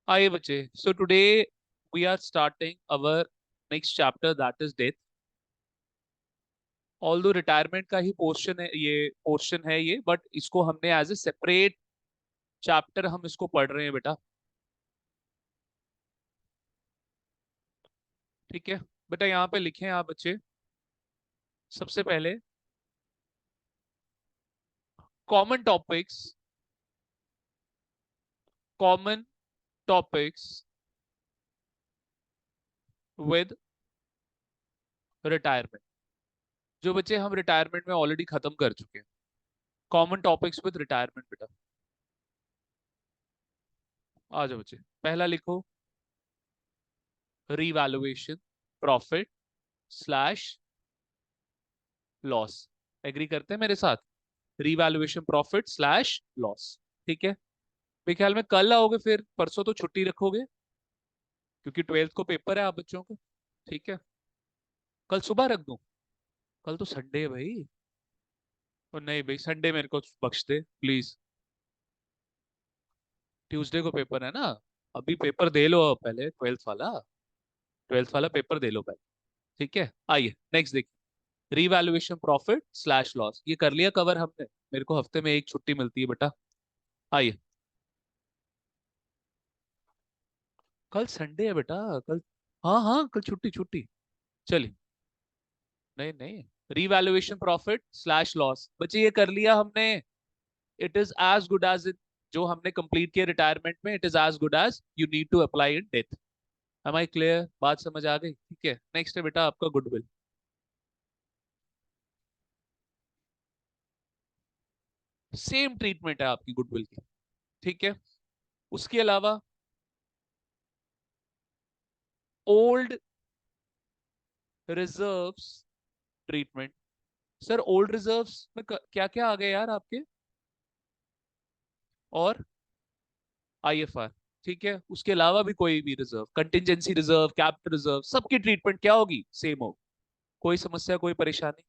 Hi बच्चे, so today we are starting our next chapter that is death. Although retirement का ही portion है ये but इसको हमने एज ए सेपरेट चैप्टर हम इसको पढ़ रहे हैं बेटा। ठीक है बेटा, यहाँ पे लिखे हैं आप बच्चे। सबसे पहले common topics common topics with retirement, जो बच्चे हम रिटायरमेंट में ऑलरेडी खत्म कर चुके हैं। कॉमन टॉपिक्स विद रिटायरमेंट बेटा, आ जाओ बच्चे। पहला लिखो revaluation profit slash loss. Agree करते हैं मेरे साथ? Revaluation profit slash loss. ठीक है, मेरे ख्याल में कल आओगे, फिर परसों तो छुट्टी रखोगे क्योंकि 12th को पेपर है आप बच्चों को। ठीक है, कल सुबह रख दूं? कल तो संडे है भाई। और नहीं भाई, संडे मेरे को बख्श दे प्लीज। ट्यूसडे को पेपर है ना। अभी पेपर दे लो पहले, 12th वाला पेपर दे लो पहले। ठीक है, आइए नेक्स्ट देखिए। रीवैल्यूएशन प्रॉफिट स्लैश लॉस, ये कर लिया कवर हमने। मेरे को हफ्ते में एक छुट्टी मिलती है बेटा। आइए, कल संडे है बेटा, कल। हाँ हाँ, कल छुट्टी छुट्टी। चलिए, नहीं नहीं, रीवैल्यूएशन प्रॉफिट स्लैश लॉस बच्चे ये कर लिया हमने। It is as good as it, जो हमने कंप्लीट किया रिटायरमेंट में, it is as good as you need to apply in death. Am I clear? बात समझ आ गई? ठीक है, नेक्स्ट है बेटा आपका गुडविल। सेम ट्रीटमेंट है आपकी गुडविल की। ठीक है, उसके अलावा old reserves treatment. Sir old reserves में क्या क्या आ गए यार आपके? और आईएफआर। ठीक है, उसके अलावा भी कोई भी reserve, contingency reserve, capital reserve, सबकी ट्रीटमेंट क्या होगी? सेम होगी। कोई समस्या, कोई परेशानी?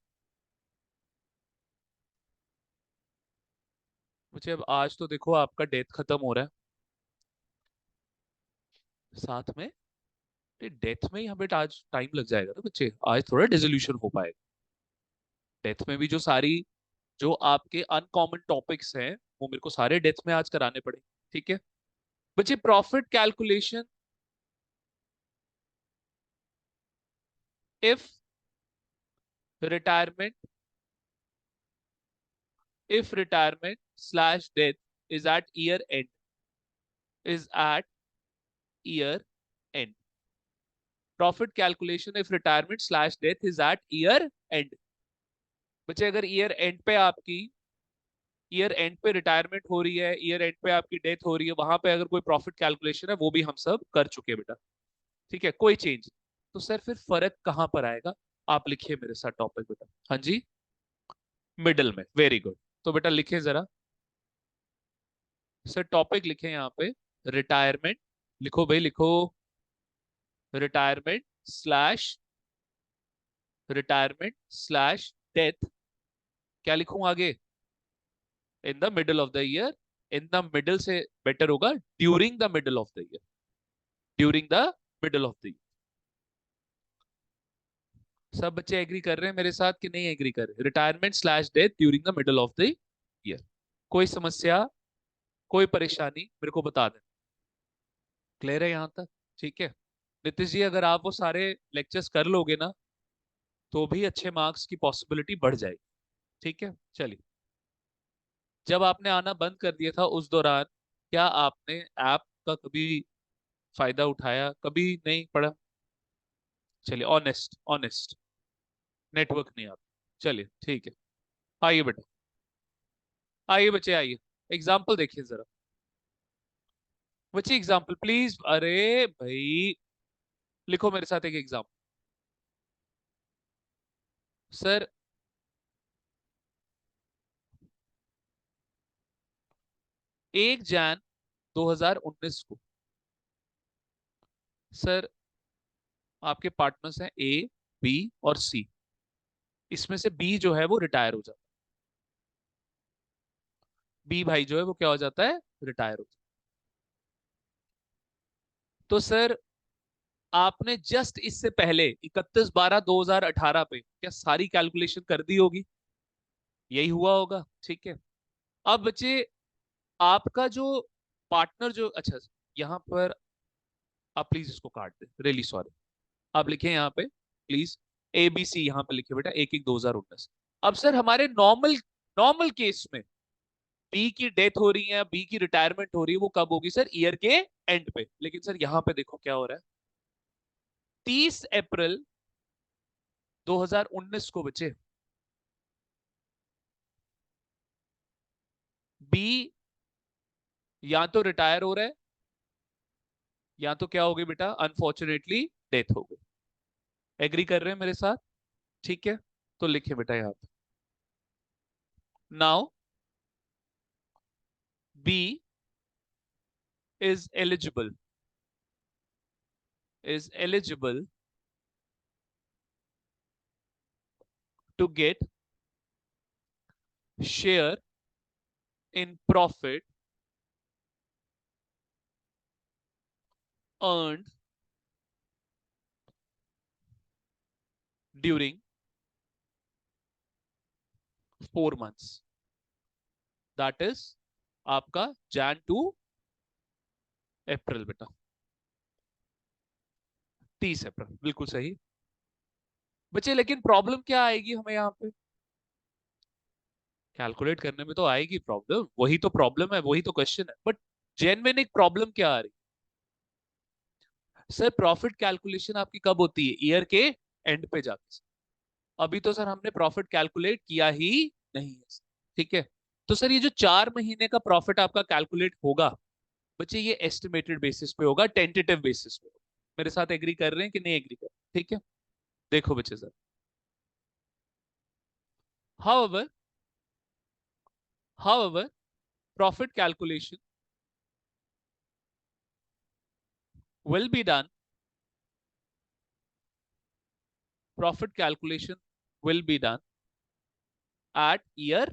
मुझे अब आज तो देखो आपका डेथ खत्म हो रहा है साथ में। डेथ में ही हमें आज टाइम लग जाएगा ना बच्चे, आज थोड़ा डिसोल्यूशन हो पाएगा। डेथ में भी जो सारी, जो आपके अनकॉमन टॉपिक्स हैं वो मेरे को सारे डेथ में आज कराने पड़े। ठीक है बच्चे, profit calculation if retirement if retirement slash death is at year end, is at year end. Profit calculation if retirement slash death is at year end. बच्चे अगर ईयर एंड पे आपकी, ईयर एंड पे रिटायरमेंट हो रही है, year and पे आपकी डेथ हो रही है, वहां पे अगर कोई प्रॉफिट कैलकुलेशन है वो भी हम सब कर चुके हैं बेटा। ठीक है, कोई चेंज। तो सर फिर फर्क कहां पर आएगा? आप लिखिए मेरे साथ टॉपिक बेटा। हाँ जी, मिडल में, वेरी गुड। तो बेटा लिखिए जरा। सर टॉपिक लिखे यहाँ पे, रिटायरमेंट। लिखो भाई लिखो, retirement slash, retirement slash death. क्या लिखूं आगे? In the middle of the year. In the middle से बेटर होगा, during the middle of the year. During the middle of the year. सब बच्चे एग्री कर रहे हैं मेरे साथ कि नहीं एग्री कर रहे? Retirement slash death during the middle of the year. कोई समस्या, कोई परेशानी मेरे को बता दें। क्लियर है यहाँ तक? ठीक है नीतीश जी, अगर आप वो सारे लेक्चर्स कर लोगे ना तो भी अच्छे मार्क्स की पॉसिबिलिटी बढ़ जाएगी। ठीक है चलिए, जब आपने आना बंद कर दिया था उस दौरान क्या आपने ऐप का कभी फायदा उठाया? कभी नहीं पढ़ा? चलिए, ऑनेस्ट ऑनेस्ट, नेटवर्क नहीं आता। चलिए ठीक है, आइए बेटा, आइए बच्चे आइए। एग्जाम्पल देखिए जरा। बच्चे एग्जाम्पल प्लीज, अरे भाई लिखो मेरे साथ एक एग्जाम्पल। सर 1 जैन 2019 को, सर आपके पार्टनर्स हैं ए, बी और सी। इसमें से बी जो है वो रिटायर हो जाता है। बी भाई जो है वो क्या हो जाता है? रिटायर हो जाता तो सर आपने जस्ट इससे पहले 31/12/2018 पे क्या सारी कैलकुलेशन कर दी होगी, यही हुआ होगा, ठीक है। अब बच्चे आपका जो पार्टनर जो, अच्छा यहाँ पर आप प्लीज इसको काट दे, रियली सॉरी। आप लिखे यहाँ पे प्लीज ABC, यहाँ पे लिखे बेटा 1/1/2019। अब सर हमारे नॉर्मल नॉर्मल केस में बी की डेथ हो रही है, बी की रिटायरमेंट हो रही है, वो कब होगी सर, ईयर के एंड पे। लेकिन सर यहाँ पे देखो क्या हो रहा है, 30 अप्रैल 2019 को बचे बी या तो रिटायर हो रहा है या तो क्या हो गई बेटा, अनफॉर्चुनेटली डेथ हो गई। एग्री कर रहे हैं मेरे साथ, ठीक है। तो लिखे बेटा यहाँ पे, now B is eligible to get share in profit earned during 4 months, that is आपका Jan to अप्रैल बेटा, 30 अप्रैल, बिल्कुल सही बच्चे। लेकिन प्रॉब्लम क्या आएगी हमें यहाँ पे, कैलकुलेट करने में तो आएगी प्रॉब्लम, वही तो प्रॉब्लम है, वही तो क्वेश्चन है। बट जेन्युइन एक प्रॉब्लम क्या आ रही सर, प्रॉफिट कैलकुलेशन आपकी कब होती है, ईयर के एंड पे जाके। अभी तो सर हमने प्रॉफिट कैलकुलेट किया ही नहीं है, ठीक है। तो सर ये जो 4 महीने का प्रॉफिट आपका कैलकुलेट होगा बच्चे, ये एस्टिमेटेड बेसिस पे होगा, टेंटेटिव बेसिस पे होगा। मेरे साथ एग्री कर रहे हैं कि नहीं एग्री कर, ठीक है। देखो बच्चे sir, however however profit calculation will be done profit calculation will be done at year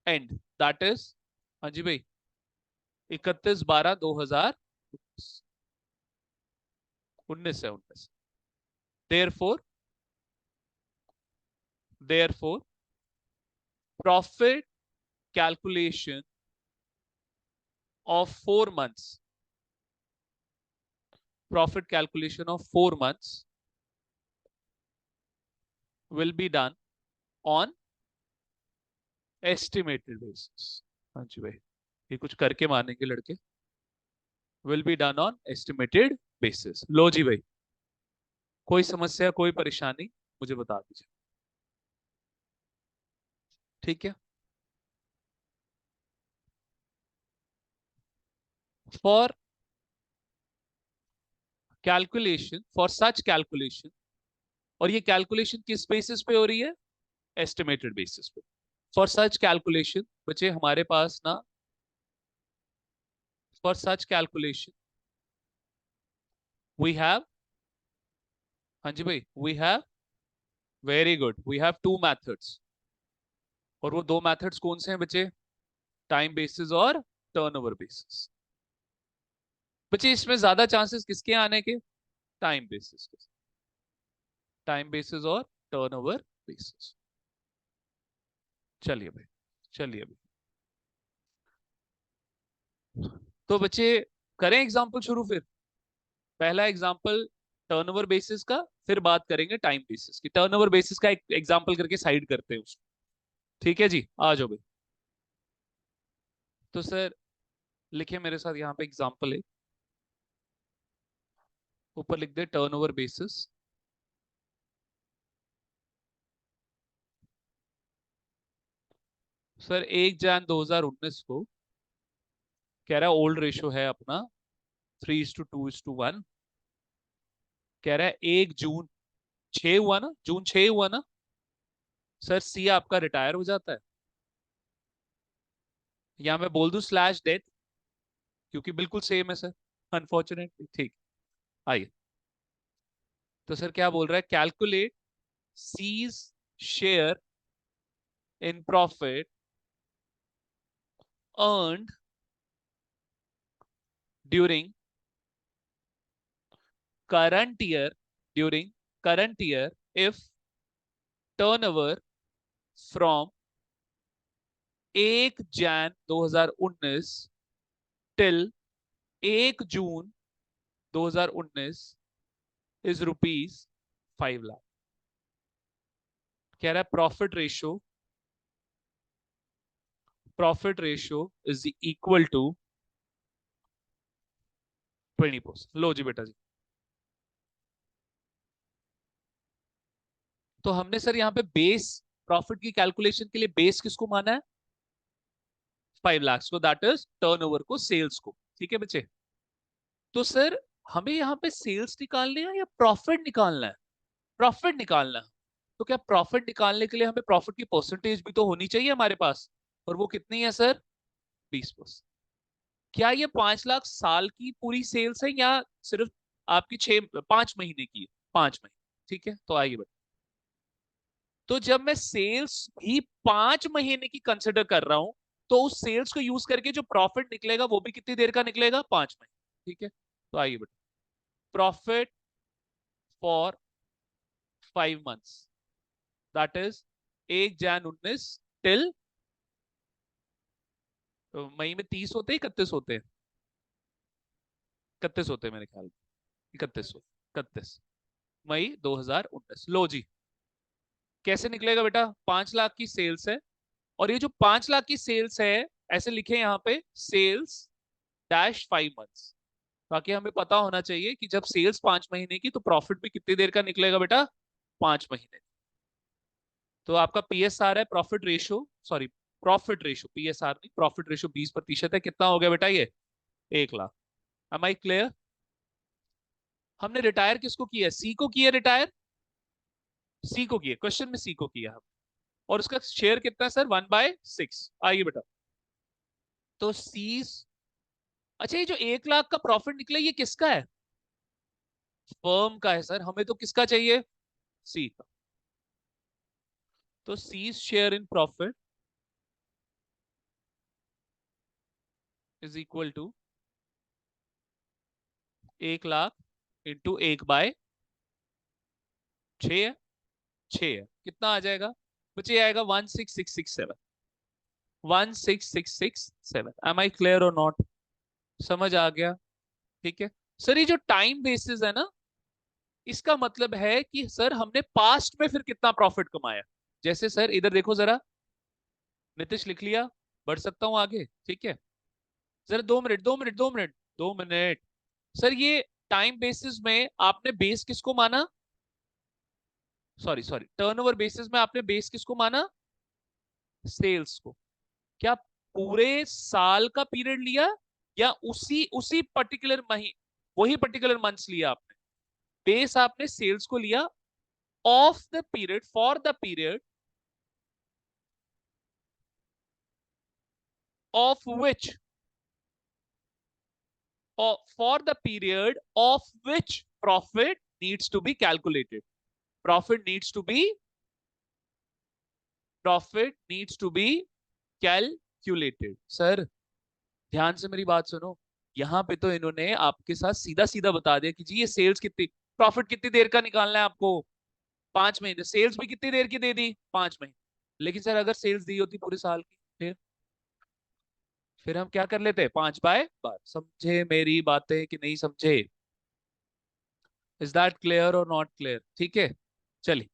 end, that is, हाँ जी भाई, 31/12/2019 है, 19। therefore profit calculation of 4 months, profit calculation of 4 months will be done on estimated basis। हाँ जी भाई, ये कुछ करके मानेंगे लड़के, will be done on estimated basis। लो जी भाई, कोई समस्या कोई परेशानी मुझे बता दीजिए, ठीक है। For calculation, for such calculation, और ये कैलकुलेशन किस बेसिस पे हो रही है, एस्टिमेटेड बेसिस पे। फॉर सच कैलकुलेशन बच्चे हमारे पास ना, for such calculation we have, हाँ जी भाई, we have, very good, we have 2 methods. और वो 2 मेथड्स कौन से हैं बच्चे, टाइम बेसिस और टर्नओवर बेसिस। बच्चे इसमें ज्यादा चांसेस किसके आने के, टाइम बेसिस के, टाइम बेसिस और टर्नओवर बेसिस। चलिए भाई, चलिए भाई, तो बच्चे करें एग्जांपल शुरू फिर। पहला एग्जांपल टर्नओवर बेसिस का, फिर बात करेंगे टाइम बेसिस की। टर्नओवर बेसिस का एक एग्जांपल करके साइड करते हैं उसको, ठीक है जी, आ जाओ भाई। तो सर लिखे मेरे साथ यहाँ पे एग्जांपल है, ऊपर लिख दे टर्नओवर बेसिस। सर 1 Jan 2019 को कह रहा है ओल्ड रेशो है अपना 3:2:1। कह रहा है 1 जून 6 हुआ ना, जून 6 हुआ ना सर, सी आपका रिटायर हो जाता है, या मैं बोल दूं स्लैश डेथ, क्योंकि बिल्कुल सेम है सर, अनफॉर्चुनेटली, ठीक। आइए, तो सर क्या बोल रहा है, calculate C's share in profit earned during current year during current year if turnover from 1 Jan 2019 till 1 June 2019 is ₹5 lakh. कह रहा है profit ratio is equal to 20%। लो जी बेटा जी। तो हमने सर यहाँ पे बेस प्रॉफिट की कैलकुलेशन के लिए बेस किसको माना है? 5 लाख को, दैट इज टर्नओवर को, सेल्स को। ठीक है बच्चे। तो सर हमें यहाँ पे सेल्स निकालने हैं या प्रॉफिट निकालना है? प्रॉफिट निकालना है। तो क्या प्रॉफिट निकालने के लिए हमें प्रॉफिट की परसेंटेज भी तो होनी चाहिए हमारे पास, और वो कितनी है सर? 20%। क्या ये 5 लाख साल की पूरी सेल्स है या सिर्फ आपकी 5 महीने की है? 5 महीने। ठीक है, तो आइए बेटा। तो जब मैं सेल्स भी 5 महीने की कंसिडर कर रहा हूं, तो उस सेल्स को यूज करके जो प्रॉफिट निकलेगा वो भी कितनी देर का निकलेगा? 5 महीने। ठीक है, तो आइए बेटा। Profit for 5 months, that is 1 Jain 19 till, तो मई में 30 होते हैं, 31 होते हैं? 31 होते हैं मेरे ख्याल में। 31 मई 2019। लो जी। कैसे निकलेगा बेटा? 5 लाख की सेल्स है, और ये जो 5 लाख की सेल्स है, ऐसे लिखे यहाँ पे सेल्स डैश 5 मंथ्स, ताकि हमें पता होना चाहिए कि जब सेल्स 5 महीने की, तो प्रॉफिट भी कितनी देर का निकलेगा बेटा? 5 महीने। तो आपका पीएसआर है profit ratio, sorry profit ratio, PSR नहीं, प्रॉफिट रेशियो 20% है। कितना हो गया बेटा ये? 1 लाख। Am I clear? हमने रिटायर किसको किया? सी को किया रिटायर, सी को किया, क्वेश्चन में सी को किया हम। और उसका शेयर कितना है सर? 1/6। आइए बेटा। तो सी, अच्छा ये जो 1 लाख का प्रॉफिट निकला ये किसका है? फर्म का है सर, हमें तो किसका चाहिए? सी का। तो C share in profit is equal to 1 lakh into 1/6 है। 6 है, कितना आ जाएगा बच्चे? आएगा 16667। 16667। एम आई क्लियर और नॉट? समझ आ गया? ठीक है सर। ये जो टाइम बेसिस है ना, इसका मतलब है कि सर हमने पास्ट में फिर कितना प्रॉफिट कमाया। जैसे सर इधर देखो जरा, नीतीश लिख लिया, बढ़ सकता हूं आगे? ठीक है, जरा 2 minute, 2 minute, 2 minute, 2 minute. Sir ये टाइम बेसिस में आपने बेस किसको माना? सॉरी सॉरी, टर्नओवर बेसिस में आपने बेस किसको माना? सेल्स को। क्या पूरे साल का पीरियड लिया, या उसी उसी पर्टिकुलर मही वही पर्टिकुलर मंथ्स लिया आपने? बेस आपने सेल्स को लिया of the period, for the period of which, for the period of which profit needs to be calculated. Profit needs to be, profit needs to be calculated. Sir ध्यान से मेरी बात सुनो। यहां पे तो इन्होंने आपके साथ सीधा सीधा बता दिया कि जी ये सेल्स कितनी, प्रॉफिट कितनी देर का निकालना है आपको? 5 महीने। सेल्स भी कितनी देर की दे दी? 5 महीने। लेकिन सर अगर सेल्स दी होती पूरे साल की, फिर हम क्या कर लेते? 5/12। समझे मेरी बातें कि नहीं समझे? इज दैट क्लियर और नॉट क्लियर? ठीक है, चलिए।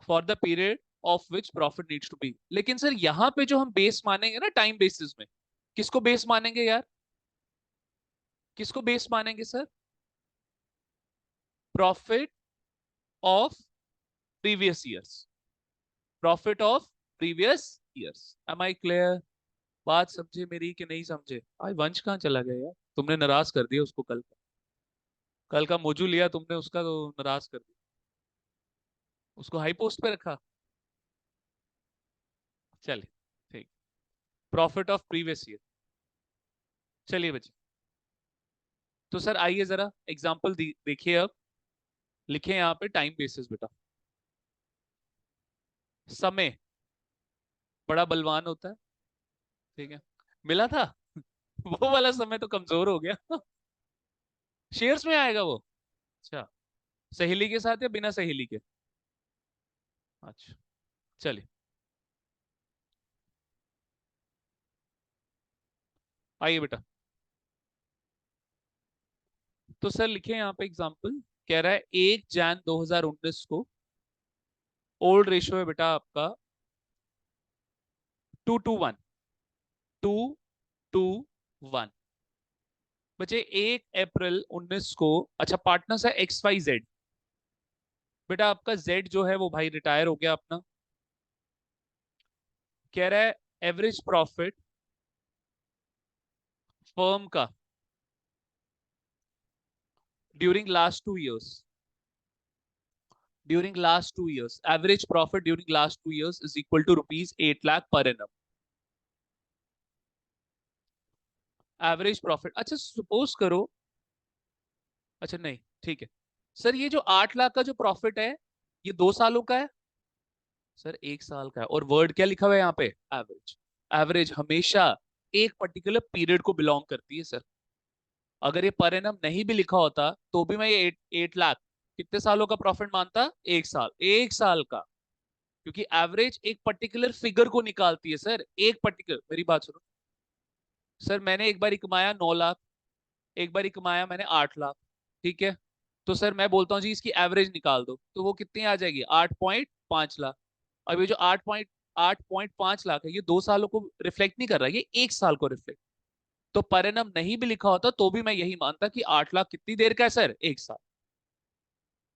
For the period of which profit needs to be. लेकिन सर यहां पे जो हम बेस मानेंगे ना टाइम बेसिस में, किसको बेस मानेंगे यार? किसको बेस मानेंगे sir? Profit of previous years, profit of previous years. Am I clear? बात समझे मेरी कि नहीं समझे? आज वंश कहाँ चला गया यार? तुमने नाराज कर दिया उसको। कल का मोजू लिया तुमने उसका, तो नाराज कर दिया उसको, हाई पोस्ट पे रखा। चलिए ठीक। Profit of previous year. चलिए बच्चे, तो सर आइए जरा एग्जांपल देखिए अब। लिखे यहाँ पे टाइम बेसिस बेटा। समय बड़ा बलवान होता है। ठीक है, मिला था वो वाला समय तो कमजोर हो गया। शेयर्स में आएगा वो। अच्छा, सहेली के साथ या बिना सहेली के? अच्छा, चलिए आइए बेटा। तो सर लिखे यहाँ पे एग्जांपल, कह रहा है 1 जन 2019 को ओल्ड रेशियो है बेटा आपका 2:1, 2:1। बचे 1 अप्रैल 2019 को, अच्छा पार्टनर्स है XYZ। बेटा आपका जेड जो है वो भाई रिटायर हो गया अपना। कह रहा है एवरेज प्रॉफिट फर्म का during last 2 years, during last 2 years average profit during last 2 years is equal to ₹8 lakh per annum. Average profit, अच्छा सपोज करो, अच्छा नहीं ठीक है सर, ये जो 8 लाख का जो प्रॉफिट है ये 2 सालों का है? सर 1 साल का है। और वर्ड क्या लिखा हुआ है यहाँ पे? एवरेज। एवरेज हमेशा एक पर्टिकुलर पीरियड को बिलोंग करती है सर। अगर ये पर एनम नहीं भी लिखा होता तो भी मैं ये 8 लाख कितने सालों का प्रॉफिट मानता? 1 साल, 1 साल का। क्योंकि एवरेज एक पर्टिकुलर फिगर को निकालती है सर, एक पर्टिकुलर, मेरी बात सुनो सर, मैंने एक बार कमाया 9 लाख, एक बार कमाया मैंने 8 लाख, ठीक है? तो सर मैं बोलता हूँ जी इसकी एवरेज निकाल दो, तो वो कितनी आ जाएगी? 8.5 लाख। अब ये जो 8.5 लाख है ये 2 सालों को रिफ्लेक्ट नहीं कर रहा, ये 1 साल को रिफ्लेक्ट। तो पर एनम नहीं भी लिखा होता तो भी मैं यही मानता कि 8 लाख कितनी देर का है सर? 1 साल।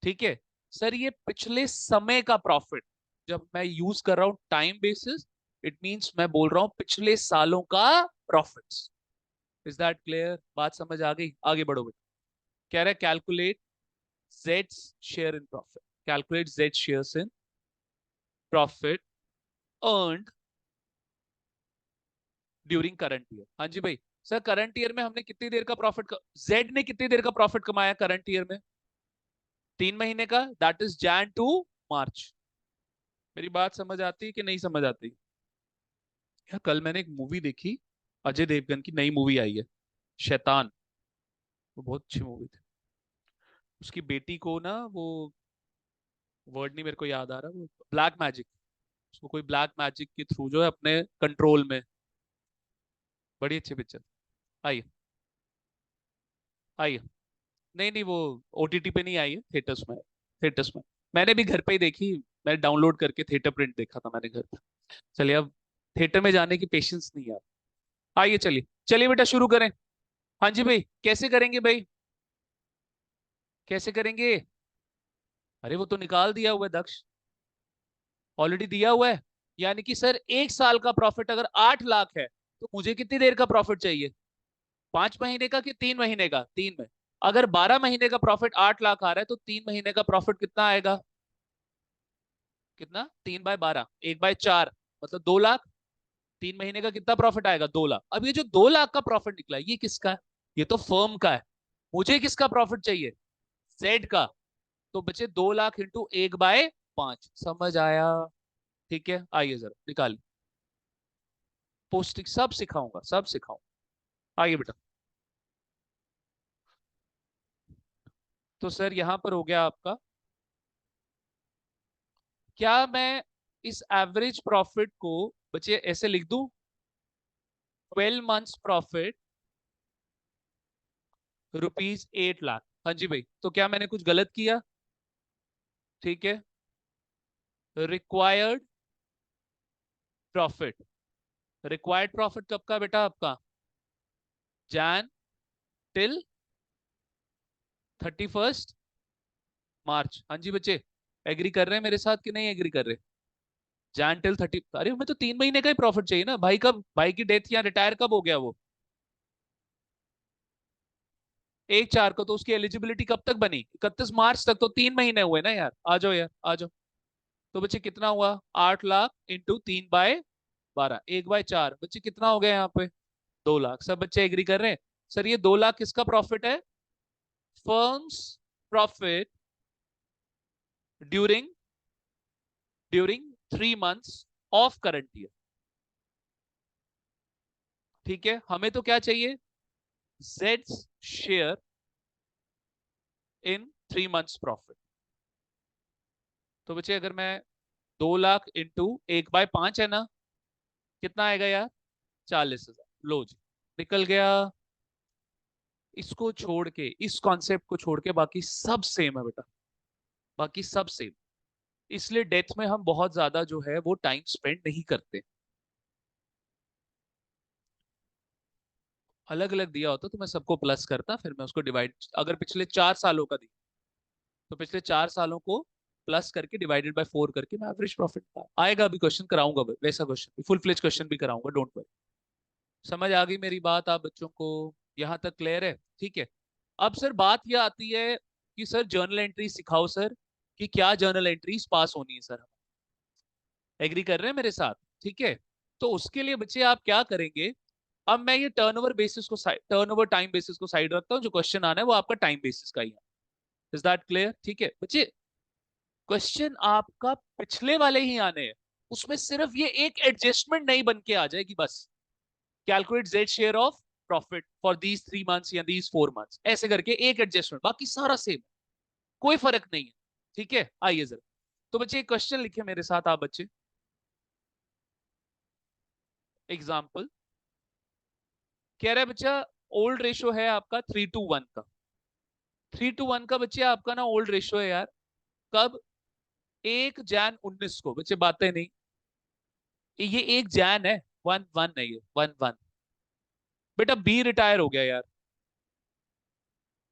ठीक है सर, ये पिछले समय का प्रॉफिट, जब मैं यूज कर रहा हूं टाइम बेसिस, इट मींस मैं बोल रहा हूं पिछले सालों का प्रॉफिट्स। Is that clear? बात समझ आ गई? आगे बढ़ो बेटा। कह रहा है calculate Jades share in profit, calculate Z shares in profit earned during current year. हाँ जी भाई। सर करंट ईयर में हमने कितनी देर का प्रॉफिट, जेड ने कितनी देर का प्रॉफिट कमाया करंट ईयर में? 3 महीने का, दैट इज जैन टू मार्च। मेरी बात समझ आती है कि नहीं समझ आती? यार कल मैंने एक मूवी देखी, अजय देवगन की नई मूवी आई है, शैतान। वो बहुत अच्छी मूवी थी। उसकी बेटी को ना वो, वर्ड नहीं मेरे को याद आ रहा, वो ब्लैक मैजिक, उसको कोई ब्लैक मैजिक के थ्रू जो है अपने कंट्रोल में। बड़ी अच्छी पिक्चर। आइए, आइए। नहीं नहीं वो OTT पे नहीं आई है, थिएटर्स में, थिएटर्स में। मैंने भी घर पे ही देखी, मैंने डाउनलोड करके थिएटर प्रिंट देखा था मैंने घर पे। चलिए अब थिएटर में जाने की पेशेंस नहीं है। आइए चलिए, चलिए बेटा शुरू करें। हाँ जी भाई, कैसे करेंगे भाई, कैसे करेंगे? अरे वो तो निकाल दिया हुआ है दक्ष, ऑलरेडी दिया हुआ है। यानी कि सर 1 साल का प्रॉफिट अगर 8 लाख है तो मुझे कितनी देर का प्रॉफिट चाहिए? 5 महीने का कि 3 महीने का? 3 में। अगर 12 महीने का प्रॉफिट 8 लाख आ रहा है तो 3 महीने का प्रॉफिट कितना आएगा? कितना? 3/12, 1/4, मतलब 2 लाख। 3 महीने का कितना प्रॉफिट आएगा? 2 लाख। अब ये जो 2 लाख का प्रॉफिट निकला है ये किसका है? ये तो फर्म का है। मुझे किसका प्रॉफिट चाहिए? जेड का। तो बचे 2 लाख इंटू 1/5। समझ आया? ठीक है आइए जरा निकालिए। पोस्टिंग सब सिखाऊंगा, सब सिखाऊंगा। आइए बेटा। तो सर यहां पर हो गया आपका, क्या मैं इस एवरेज प्रॉफिट को बचे ऐसे लिख दूं, 12 मंथ्स प्रॉफिट ₹8 लाख। हाँ जी भाई, तो क्या मैंने कुछ गलत किया? ठीक है, रिक्वायर्ड प्रॉफिट, रिक्वायर्ड प्रॉफिट कब का बेटा आपका? जैन टिल 31 मार्च। हाँ जी बच्चे, एग्री कर रहे हैं मेरे साथ कि नहीं एग्री कर रहे? जैन टिल 30, अरे हमें तो 3 महीने का ही प्रॉफिट चाहिए ना भाई। कब भाई की डेथ या रिटायर कब हो गया वो? 1/4 को, तो उसकी एलिजिबिलिटी कब तक बनी? 31 मार्च तक, तो 3 महीने हुए ना यार। आ जाओ यार आ जाओ। तो बच्चे कितना हुआ? 8 लाख इंटू 3/12, 1/4, बच्चे कितना हो गया यहाँ पे? 2 लाख। सब बच्चे एग्री कर रहे हैं? सर ये 2 लाख किसका प्रॉफिट है? Firms profit during during 3 months of current year. ठीक है, हमें तो क्या चाहिए, Jades share in 3 months profit. तो बच्चे अगर मैं 2 लाख इंटू 1/5 है ना, कितना आएगा यार, 40,000। लो जी, निकल गया। इसको छोड़ के, इस कॉन्सेप्ट को छोड़ के बाकी सब सेम है बेटा, बाकी सब सेम। इसलिए डेथ में हम बहुत ज्यादा जो है वो टाइम स्पेंड नहीं करते। अलग अलग दिया होता तो मैं सबको प्लस करता, फिर मैं उसको डिवाइड, अगर पिछले 4 सालों का दिया तो पिछले 4 सालों को प्लस करके डिवाइडेड बाय 4 करके मैं एवरेज प्रॉफिट आएगा। अभी क्वेश्चन कराऊंगा, वैसा क्वेश्चन फुल फ्लेज क्वेश्चन भी कराऊंगा, डोंट वरी। समझ आ गई मेरी बात आप बच्चों को, यहाँ तक क्लियर है? ठीक है। अब सर बात यह आती है कि सर जर्नल एंट्री सिखाओ सर, कि क्या जर्नल एंट्रीज पास होनी है सर। एग्री कर रहे हैं मेरे साथ? ठीक है। तो उसके लिए बच्चे आप क्या करेंगे, अब मैं ये टर्नओवर बेसिस को टर्नओवर टाइम बेसिस को साइड रखता हूँ, जो क्वेश्चन आना है वो आपका टाइम बेसिस का ही है। Is that clear? ठीक है बच्चे, क्वेश्चन आपका पिछले वाले ही आने हैं, उसमें सिर्फ ये एक एडजस्टमेंट नहीं बन के आ जाएगी बस, calculate Z share of profit for these 3 months या दीज 4 months, ऐसे करके एक एडजस्टमेंट, बाकी सारा सेम, कोई फर्क नहीं है। ठीक है, आइए जरा। तो बच्चे एक क्वेश्चन लिखे मेरे साथ आप बच्चे, एग्जाम्पल कह रहा है बच्चा, ओल्ड रेशो है आपका 3:1 का। 3:1 का बच्चे आपका ना ओल्ड रेशो है यार, कब, 1 जैन 19 को। बच्चे बातें नहीं, ये 1 जैन है, 1/1 नहीं है, 1/1। बेटा बी रिटायर हो गया यार,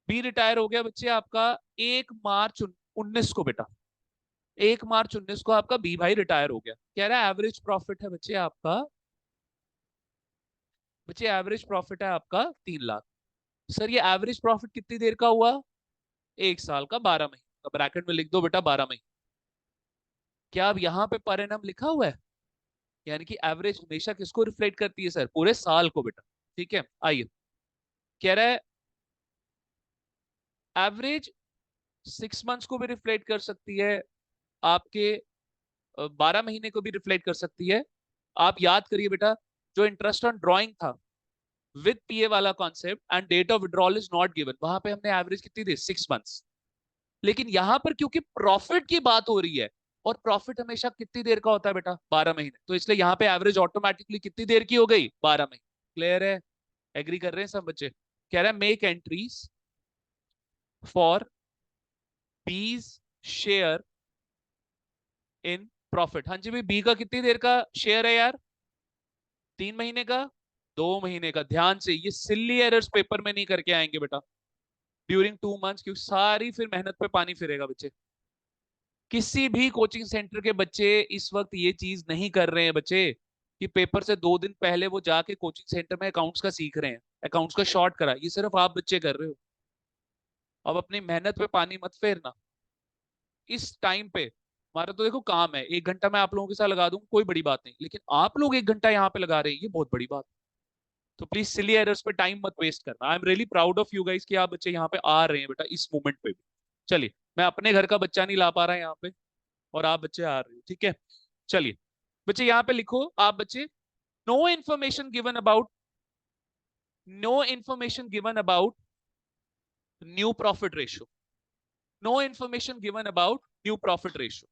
बी रिटायर हो गया बच्चे आपका 1 मार्च 19 को बेटा, 1 मार्च 19 को आपका बी भाई रिटायर हो गया। कह रहा है एवरेज प्रॉफिट है बच्चे आपका, बच्चे एवरेज प्रॉफिट है आपका 3 लाख। सर ये एवरेज प्रॉफिट कितनी देर का हुआ, 1 साल का, 12 महीने का, ब्रैकेट में लिख दो बेटा 12 महीने। क्या अब यहाँ पे पर एनम लिखा हुआ है, यानी कि एवरेज हमेशा किसको रिफ्लेक्ट करती है सर, पूरे साल को बेटा। ठीक है, आइए। कह रहा है एवरेज 6 months को भी रिफ्लेक्ट कर सकती है, आपके 12 महीने को भी रिफ्लेक्ट कर सकती है। आप याद करिए बेटा, जो इंटरेस्ट ऑन ड्रॉइंग था विद पीए वाला concept and date of withdrawal is not given, वहां पे हमने एवरेज कितनी दी, 6 months। लेकिन यहां पर क्योंकि प्रॉफिट की बात हो रही है, और प्रॉफिट हमेशा कितनी देर का होता है बेटा, 12 महीने, तो इसलिए यहाँ पे एवरेज ऑटोमेटिकली कितनी देर की हो गई, 12 महीने। क्लियर है? एग्री कर रहे हैं सब बच्चे? कह रहा है मेक एंट्रीज फॉर बीज शेयर इन प्रॉफिट। हाँ जी भाई, बी का कितनी देर का शेयर है यार, 3 महीने का, 2 महीने का। ध्यान से, ये सिल्ली एरर्स पेपर में नहीं करके आएंगे बेटा ड्यूरिंग 2 months, क्योंकि सारी फिर मेहनत पे पानी फिरेगा बच्चे। किसी भी कोचिंग सेंटर के बच्चे इस वक्त ये चीज नहीं कर रहे हैं बच्चे, कि पेपर से 2 दिन पहले वो जाके कोचिंग सेंटर में अकाउंट्स का सीख रहे हैं, अकाउंट्स का शॉर्ट करा, ये सिर्फ आप बच्चे कर रहे हो। अब अपनी मेहनत पे पानी मत फेरना इस टाइम पे। हमारा तो देखो काम है, 1 घंटा मैं आप लोगों के साथ लगा दूंगा, कोई बड़ी बात नहीं, लेकिन आप लोग 1 घंटा यहाँ पे लगा रहे हैं, ये बहुत बड़ी बात। तो प्लीज सिली एरर्स पे टाइम मत वेस्ट करना। I am really proud of you guys कि आप बच्चे यहाँ पे आ रहे हैं बेटा इस मोमेंट पे भी। चलिए, मैं अपने घर का बच्चा नहीं ला पा रहा है यहाँ पे, और आप बच्चे आ रहे हो, ठीक है। चलिए बच्चे यहाँ पे लिखो आप बच्चे, no information given about, no information given about new profit ratio, no information given about new profit ratio.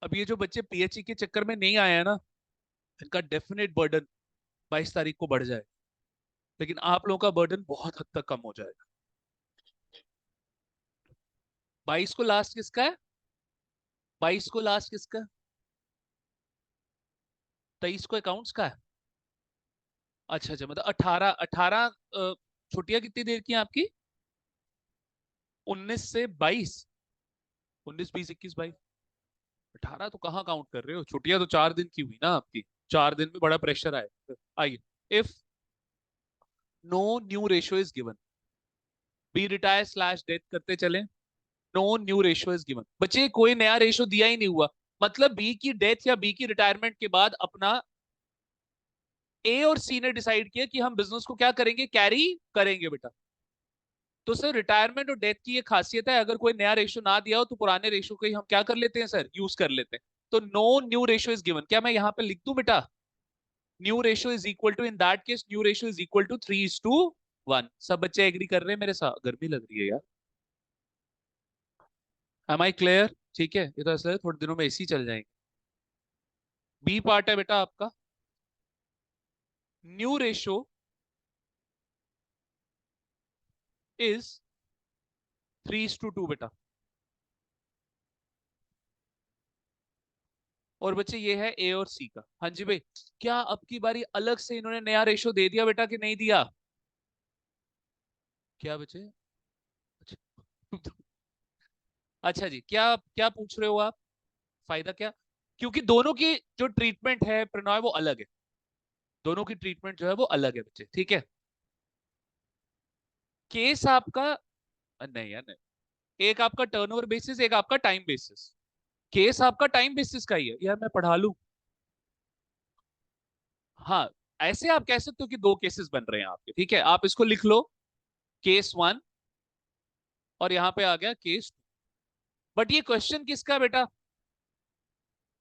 अब ये जो बच्चे पीएचई के चक्कर में नहीं आए हैं ना, इनका डेफिनेट बर्डन 22 तारीख को बढ़ जाए, लेकिन आप लोगों का बर्डन बहुत हद तक कम हो जाएगा। 22 को लास्ट किसका है, 22 को लास्ट किसका, 23 को अकाउंट्स का है। अच्छा अच्छा, मतलब 18 18 छुट्टियां कितनी देर की हैं आपकी, 19 से 22, 19 20 21 22, 18 तो कहाँ काउंट कर रहे हो, छुट्टियां तो 4 दिन की हुई ना आपकी, 4 दिन में बड़ा प्रेशर आए। आइए, if no new ratio is given, B retire slash death करते चले, no new ratio is given. बच्चे कोई नया रेशियो दिया ही नहीं हुआ, मतलब बी की डेथ या बी की रिटायरमेंट के बाद अपना ए और सी ने डिसाइड किया कि हम बिजनेस को क्या करेंगे, कैरी करेंगे बेटा। तो सर रिटायरमेंट और डेथ की ये खासियत है, अगर कोई नया रेशो ना दिया हो तो पुराने रेशो को ही हम क्या कर लेते हैं सर, यूज कर लेते हैं। तो no new ratio is given, क्या मैं यहाँ पे लिख दूं बेटा, new ratio is equal to, in that case new ratio is equal to 3:1। सब बच्चे एग्री कर रहे हैं मेरे साथ? गर्मी लग रही है यार, एम आई क्लियर? ठीक है, ये तो ऐसा है थोड़े दिनों में एसी चल जाएंगे। बी पार्ट है बेटा आपका, न्यू रेशो इज 3:2 बेटा। और बच्चे ये है ए और सी का। हाँ जी भाई, क्या अब की बारी अलग से इन्होंने नया रेशो दे दिया बेटा कि नहीं दिया? क्या बच्चे? अच्छा अच्छा जी, क्या क्या पूछ रहे हो आप? फायदा क्या? क्योंकि दोनों की जो ट्रीटमेंट है प्रणॉय वो अलग है, दोनों की ट्रीटमेंट जो है वो अलग है बच्चे, ठीक है। केस आपका नहीं है, नहीं, एक आपका टर्नओवर बेसिस, एक आपका टाइम बेसिस। केस आपका टाइम बेसिस का ही है यार, मैं पढ़ा लूं। हाँ, ऐसे आप कह सकते हो कि दो केसेस बन रहे हैं आपके, ठीक है, आप इसको लिख लो, केस 1, और यहां पे आ गया केस 2। बट ये क्वेश्चन किसका बेटा?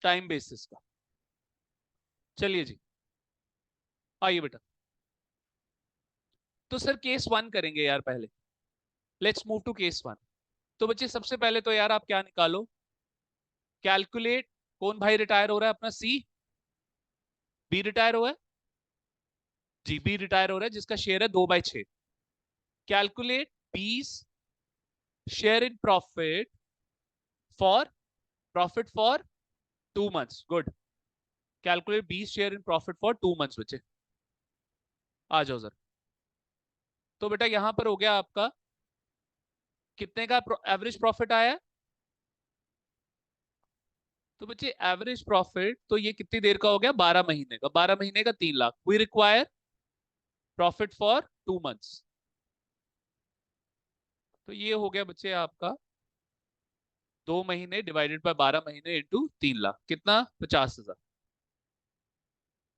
टाइम बेसिस का। चलिए जी, आइए बेटा। तो सर केस 1 करेंगे यार पहले, लेट्स मूव टू केस 1। तो बच्चे सबसे पहले तो यार आप क्या निकालो, कैलकुलेट, कौन भाई रिटायर हो रहा है अपना? सी, बी रिटायर हुआ है जी, बी रिटायर हो रहा है जिसका शेयर है 2/6। कैलकुलेट बीस share in profit for 2 months. Good, calculate 20 share in profit for 2 months बच्चे। आ जाओ सर। तो बेटा यहां पर हो गया आपका कितने का एवरेज प्रॉफिट आया है? तो बच्चे एवरेज प्रॉफिट तो ये कितनी देर का हो गया, 12 महीने का, 12 महीने का 3 लाख। We require profit for 2 months. तो ये हो गया बच्चे आपका 2 महीने डिवाइडेड बाय 12 महीने इंटू 3 लाख, कितना? 50,000।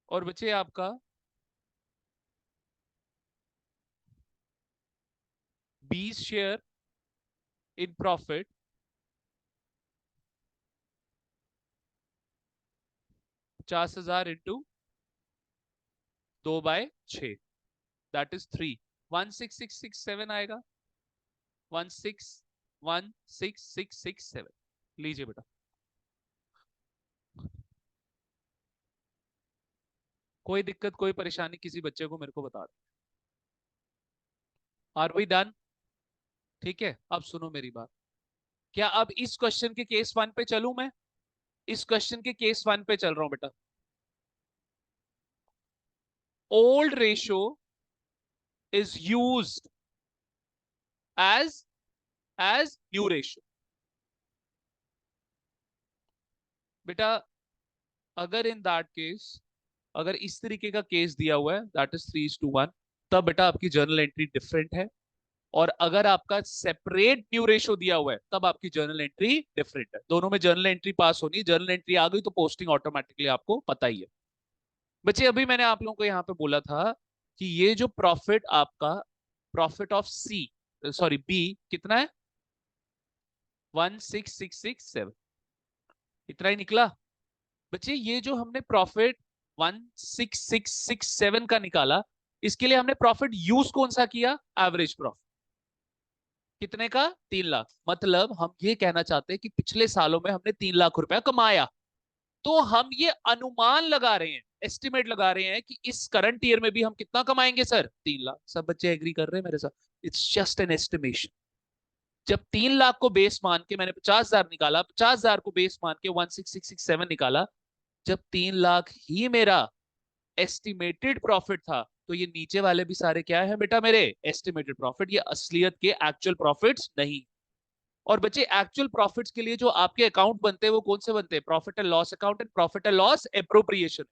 और बच्चे आपका 20 share in profit, 50,000 into 2/6, that is 16667 आएगा, 1616667। लीजिए बेटा। कोई दिक्कत कोई परेशानी किसी बच्चे को मेरे को बता दे। Are we done? ठीक है, अब सुनो मेरी बात। क्या अब इस क्वेश्चन के केस 1 पे चलूं मैं? इस क्वेश्चन के केस 1 पे चल रहा हूं बेटा। Old ratio is used as as new ratio. बेटा अगर इन दैट केस, अगर इस तरीके का केस दिया हुआ है दैट इज 3:1, तब बेटा आपकी जर्नल एंट्री डिफरेंट है। और अगर आपका सेपरेट न्यू रेशो दिया हुआ है तब आपकी जर्नल एंट्री डिफरेंट है। दोनों में जर्नल एंट्री पास होनी, जर्नल एंट्री आ गई तो पोस्टिंग ऑटोमेटिकली आपको पता ही है। बच्चे अभी मैंने आप लोगों को यहाँ पे बोला था कि ये जो प्रॉफिट आपका, profit of C, sorry B, कितना है? 16667, इतना ही निकला। बच्चे ये जो हमने प्रॉफिट 16667 का निकाला, इसके लिए हमने प्रॉफिट यूज कौन सा किया? Average profit. कितने का? 3 लाख। मतलब हम ये कहना चाहते हैं कि पिछले सालों में हमने 3 लाख रुपया कमाया। तो हम ये अनुमान लगा रहे हैं, एस्टिमेट लगा रहे हैं कि इस करंट ईयर में भी हम कितना कमाएंगे सर? 3 लाख। सब बच्चे एग्री कर रहे हैं मेरे साथ? It's just an estimation. जब 3 लाख को बेस मान के मैंने 50,000 निकाला, 50,000 को बेस मान के 16667 निकाला, जब 3 लाख ही मेरा एस्टिमेटेड प्रॉफिट था, तो ये नीचे वाले भी सारे क्या है बेटा मेरे? Estimated profit. ये असलियत के एक्चुअल प्रॉफिट्स नहीं। और बच्चे एक्चुअल प्रॉफिट्स के लिए जो आपके अकाउंट बनते हैं वो कौन से बनते हैं? Profit and loss account and profit and loss appropriation.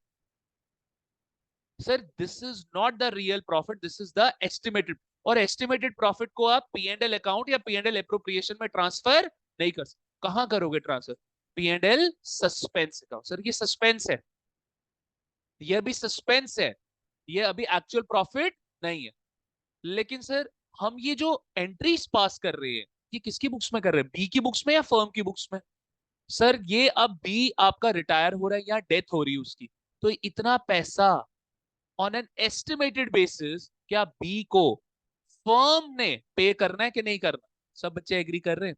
Sir this is not the real profit, this is the estimated. और एस्टिमेटेड प्रॉफिट को आप पी एंड एल अकाउंट या पी एंड एल एप्रोप्रिएशन में ट्रांसफर नहीं कर सकते। कहां करोगे transfer? P and L suspense account. Sir ये सस्पेंस है, ये भी सस्पेंस है, ये अभी एक्चुअल प्रॉफिट नहीं है। लेकिन सर हम ये जो एंट्रीज पास कर रहे हैं ये किसकी बुक्स में कर रहे हैं, बी की बुक्स में या फर्म की बुक्स में? सर ये अब बी आपका रिटायर हो रहा है या डेथ हो रही है उसकी, तो इतना पैसा ऑन एन एस्टिमेटेड बेसिस क्या बी को फर्म ने पे करना है कि नहीं करना? सब बच्चे एग्री कर रहे हैं?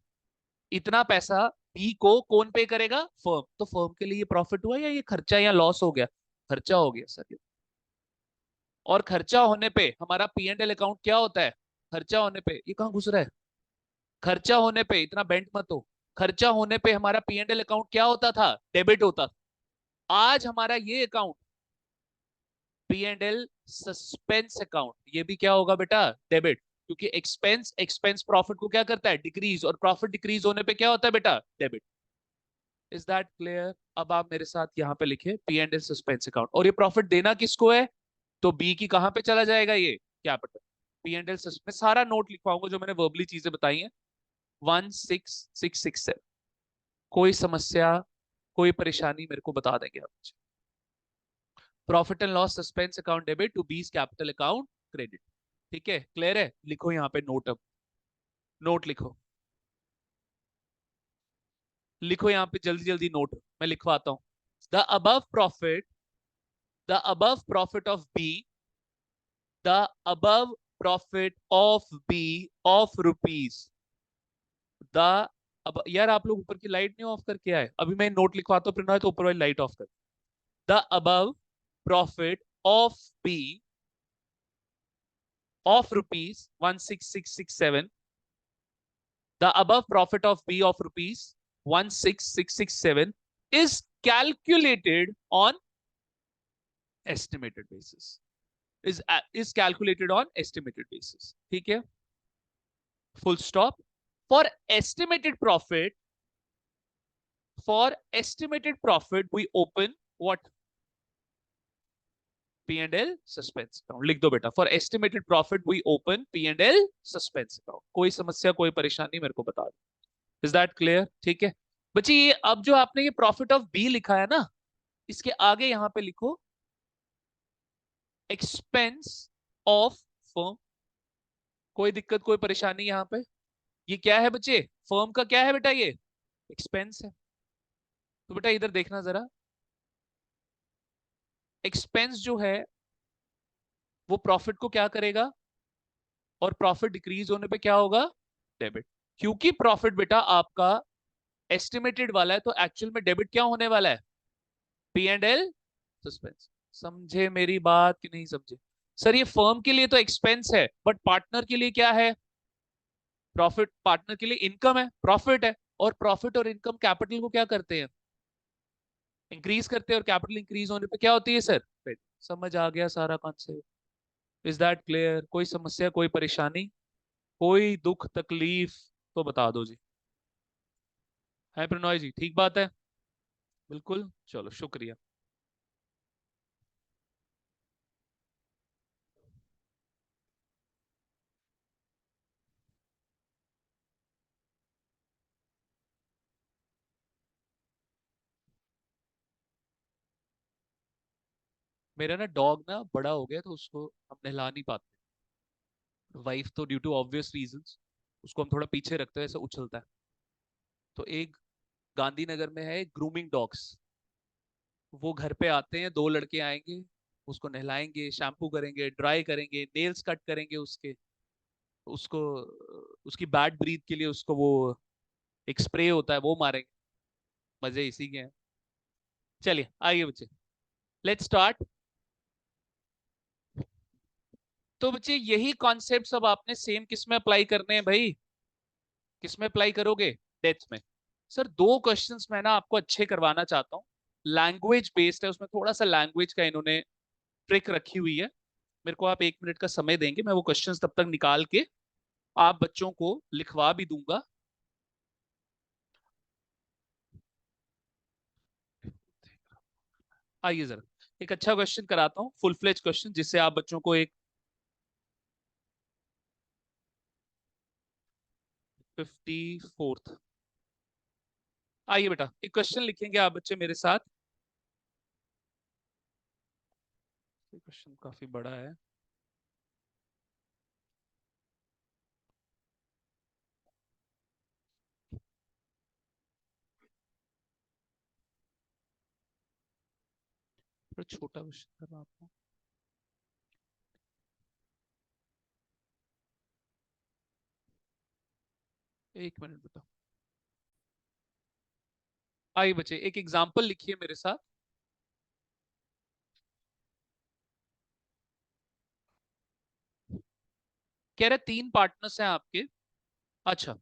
इतना पैसा बी को कौन पे करेगा? फर्म। तो फर्म के लिए ये प्रॉफिट हुआ या ये खर्चा या लॉस हो गया? खर्चा हो गया सर ये। और खर्चा होने पे हमारा पी एंड एल अकाउंट क्या होता है? खर्चा होने पे ये कहाँ घुस रहा है? खर्चा होने पे इतना बेंट मत हो। खर्चा होने पे हमारा पी एंड एल अकाउंट क्या होता था? डेबिट होता था। आज हमारा ये account P and L suspense account, ये भी क्या होगा बेटा? डेबिट। क्योंकि एक्सपेंस एक्सपेंस प्रॉफिट को क्या करता है? डिक्रीज। और प्रॉफिट डिक्रीज होने पे क्या होता है बेटा? डेबिट। Is that clear? अब आप मेरे साथ यहाँ पे लिखे P and L suspense account, और ये प्रॉफिट देना किसको है? तो बी की कहां पे चला जाएगा ये? Capital. P and L suspense, सारा नोट लिखवाऊंगा जो मैंने वर्बली चीजें बताई हैं। 16667। कोई समस्या, कोई परेशानी मेरे को बता देंगे आप। Profit and loss suspense account debit to B's capital account credit. ठीक है, क्लियर है? लिखो यहाँ पे नोट। अब नोट लिखो, लिखो यहाँ पे जल्दी जल्दी नोट मैं लिखवाता हूँ। The above profit, the above profit of B, the above profit of B of rupees the, अब यार आप लोग ऊपर की लाइट नहीं ऑफ करके आए? अभी मैं नोट लिखवाता हूँ, प्रिंट तो ऊपर वाली लाइट ऑफ कर। The above profit of B of rupees 16667, the above profit of B of rupees 16667 is calculated on estimated basis. Is calculated on estimated basis. ठीक है? Full stop. For estimated profit, for estimated profit, we open what? P and L suspense account. लिख दो बेटा. For estimated profit, we open P and L suspense account. कोई समस्या, कोई परेशानी मेरे को बता दो. Is that clear? ठीक है बच्चे, ये अब जो आपने ये प्रॉफिट ऑफ बी लिखा है ना, इसके आगे यहां पे लिखो एक्सपेंस ऑफ फर्म। कोई दिक्कत, कोई परेशानी यहां पे? ये क्या है बच्चे? फर्म का क्या है बेटा? ये एक्सपेंस है। तो बेटा इधर देखना जरा, एक्सपेंस जो है वो प्रॉफिट को क्या करेगा? और प्रॉफिट डिक्रीज होने पे क्या होगा? डेबिट। क्योंकि प्रॉफिट बेटा आपका एस्टिमेटेड वाला है, तो एक्चुअल में डेबिट क्या होने वाला है? P and L suspense. समझे मेरी बात कि नहीं समझे? सर ये फर्म के लिए तो एक्सपेंस है, बट पार्टनर के लिए क्या है? प्रॉफिट। पार्टनर के लिए इनकम है, प्रॉफिट है। और प्रॉफिट और इनकम कैपिटल को क्या करते हैं? इंक्रीज करते हैं। और कैपिटल इंक्रीज होने पे क्या होती है सर? समझ आ गया सारा कॉन्सेप्ट? Is that clear? कोई समस्या, कोई परेशानी, कोई दुख तकलीफ तो बता दो जी। है प्रणॉय जी? ठीक बात है? बिल्कुल, चलो शुक्रिया। मेरा ना डॉग ना बड़ा हो गया, तो उसको हम नहला नहीं पाते। वाइफ तो ड्यू टू ऑब्वियस रीजंस उसको हम थोड़ा पीछे रखते हैं, ऐसे उछलता है। तो एक गांधीनगर में है ग्रूमिंग डॉग्स। वो घर पे आते हैं, दो लड़के आएंगे, उसको नहलाएंगे, शैम्पू करेंगे, ड्राई करेंगे, नेल्स कट करेंगे उसके, उसको उसकी बैड ब्रीथ के लिए उसको वो एक स्प्रे होता है वो मारेंगे। मजे इसी के हैं। चलिए आइए बच्चे, लेट्स स्टार्ट। तो बच्चे यही कॉन्सेप्ट सब आपने सेम किस में अप्लाई करने हैं भाई? किस में अप्लाई करोगे? डेथ में। सर दो क्वेश्चंस मैं ना आपको अच्छे करवाना चाहता हूँ। लैंग्वेज बेस्ड है, उसमें थोड़ा सा लैंग्वेज का इन्होंने ट्रिक रखी हुई है। मेरे को आप 1 मिनट का समय देंगे, मैं वो क्वेश्चंस तब तक निकाल के आप बच्चों को लिखवा भी दूंगा। आइए जरा एक अच्छा क्वेश्चन कराता हूँ, फुल फ्लेज क्वेश्चन, जिससे आप बच्चों को एक 54th। आइए बेटा एक क्वेश्चन लिखेंगे आप बच्चे मेरे साथ। क्वेश्चन काफी बड़ा है। थोड़ा छोटा क्वेश्चन करना आपको। एक मिनट बेटा। आइए बच्चे, एक एग्जांपल लिखिए मेरे साथ। कह रहे 3 पार्टनर्स हैं आपके। अच्छा,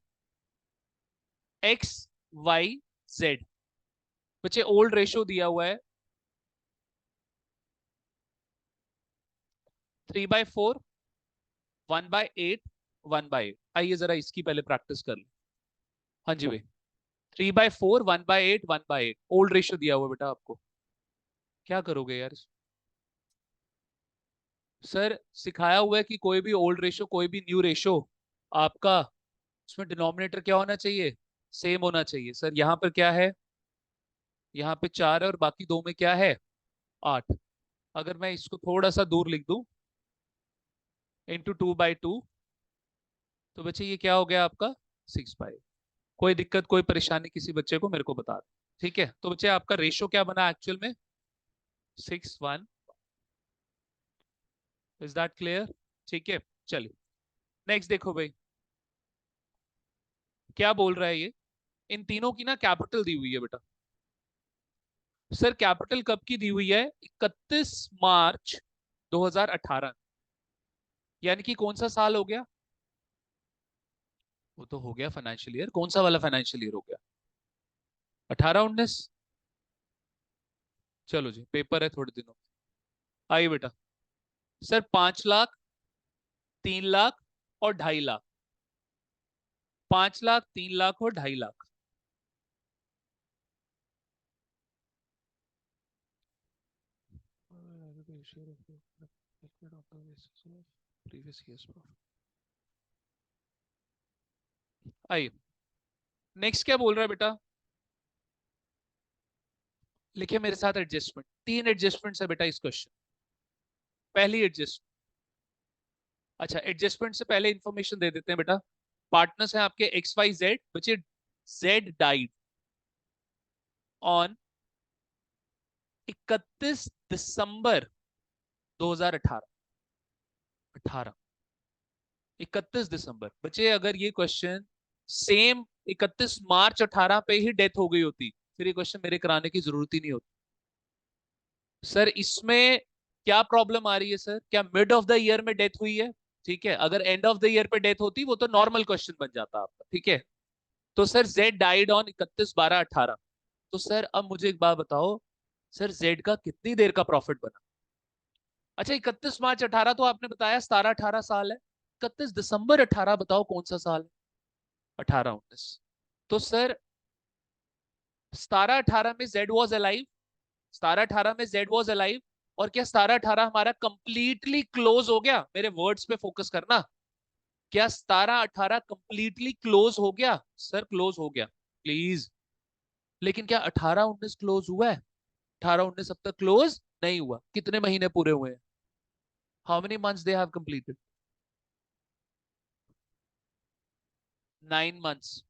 एक्स, वाई, जेड। बच्चे ओल्ड रेशियो दिया हुआ है 3/4, 1/8, 1/8। आइए जरा इसकी पहले प्रैक्टिस कर लो। हाँ जी भाई, 3/4, 1/8, 1/8 ओल्ड रेशियो दिया हुआ है बेटा आपको। क्या करोगे यार? सर सिखाया हुआ है कि कोई भी ओल्ड रेशियो, कोई भी न्यू रेशियो आपका, उसमें डिनोमिनेटर क्या होना चाहिए? सेम होना चाहिए। सर यहाँ पर क्या है? यहाँ पे 4 है और बाकी दो में क्या है? 8। अगर मैं इसको थोड़ा सा दूर लिख दूं, × 2/2, तो बच्चे ये क्या हो गया आपका? 6/8। कोई दिक्कत, कोई परेशानी किसी बच्चे को मेरे को बता दे। ठीक है, तो बच्चे आपका रेशियो क्या बना एक्चुअल में? 6:1। Is that clear? ठीक है, चलिए नेक्स्ट देखो भाई, क्या बोल रहा है ये। इन तीनों की ना कैपिटल दी हुई है बेटा। सर कैपिटल कब की दी हुई है? 31 मार्च 2018। यानी कि कौन सा साल हो गया? वो तो हो गया फाइनेंशियल ईयर। कौन सा वाला फाइनेंशियल ईयर हो गया? 18-19। चलो जी, पेपर है थोड़े दिनों में। आइए बेटा। सर 5 लाख, 3 लाख और 2.5 लाख। 5 लाख, 3 लाख और 2.5 लाख। आइए नेक्स्ट क्या बोल रहा है बेटा। लिखिए मेरे साथ एडजस्टमेंट। 3 एडजस्टमेंट्स है बेटा इस क्वेश्चन। पहली एडजस्ट, अच्छा एडजस्टमेंट से पहले इंफॉर्मेशन दे देते हैं बेटा। पार्टनर्स हैं आपके XYZ। बच्चे जेड डाइड ऑन 31 दिसंबर 2018। 18, 31 दिसंबर। बच्चे अगर ये क्वेश्चन सेम 31 मार्च 18 पे ही डेथ हो गई होती, फिर ये क्वेश्चन मेरे कराने की जरूरत ही नहीं होती। सर इसमें क्या प्रॉब्लम आ रही है सर? क्या मिड ऑफ द ईयर में डेथ हुई है? ठीक है, अगर एंड ऑफ द ईयर पे डेथ होती वो तो नॉर्मल क्वेश्चन बन जाता आपका। ठीक है, तो सर जेड डाइड ऑन 31/12/18। तो सर अब मुझे एक बात बताओ, सर जेड का कितनी देर का प्रॉफिट बना? अच्छा 31 मार्च 18 तो आपने बताया 17-18 साल है। 31 दिसंबर 18 बताओ कौन सा साल है? 18-19। तो सर 17-18 में जेड वॉज अलाइव। 17-18 में जेड वॉज अलाइव। और क्या 17-18 हमारा कंप्लीटली क्लोज हो गया? मेरे वर्ड्स पे फोकस करना। क्या 17-18 कंप्लीटली क्लोज हो गया? सर क्लोज हो गया, प्लीज। लेकिन क्या 18-19 क्लोज हुआ है? 18-19 अब तक क्लोज नहीं हुआ। कितने महीने पूरे हुए हैं? How many months they have completed? 9 months.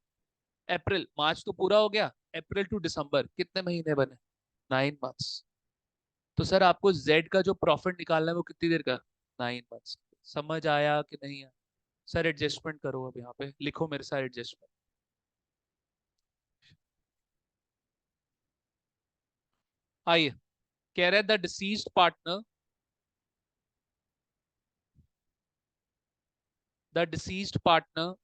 April March तो पूरा हो गया, अप्रैल टू दिसंबर कितने महीने बने? 9 मंथ्स। तो सर आपको जेड का जो प्रॉफिट निकालना है वो कितनी देर का? 9 मंथ्स। समझ आया कि नहीं आया? सर एडजस्टमेंट करो, अब यहाँ पे लिखो मेरे साथ एडजस्टमेंट। आइए, कह रहे the deceased partner, the deceased partner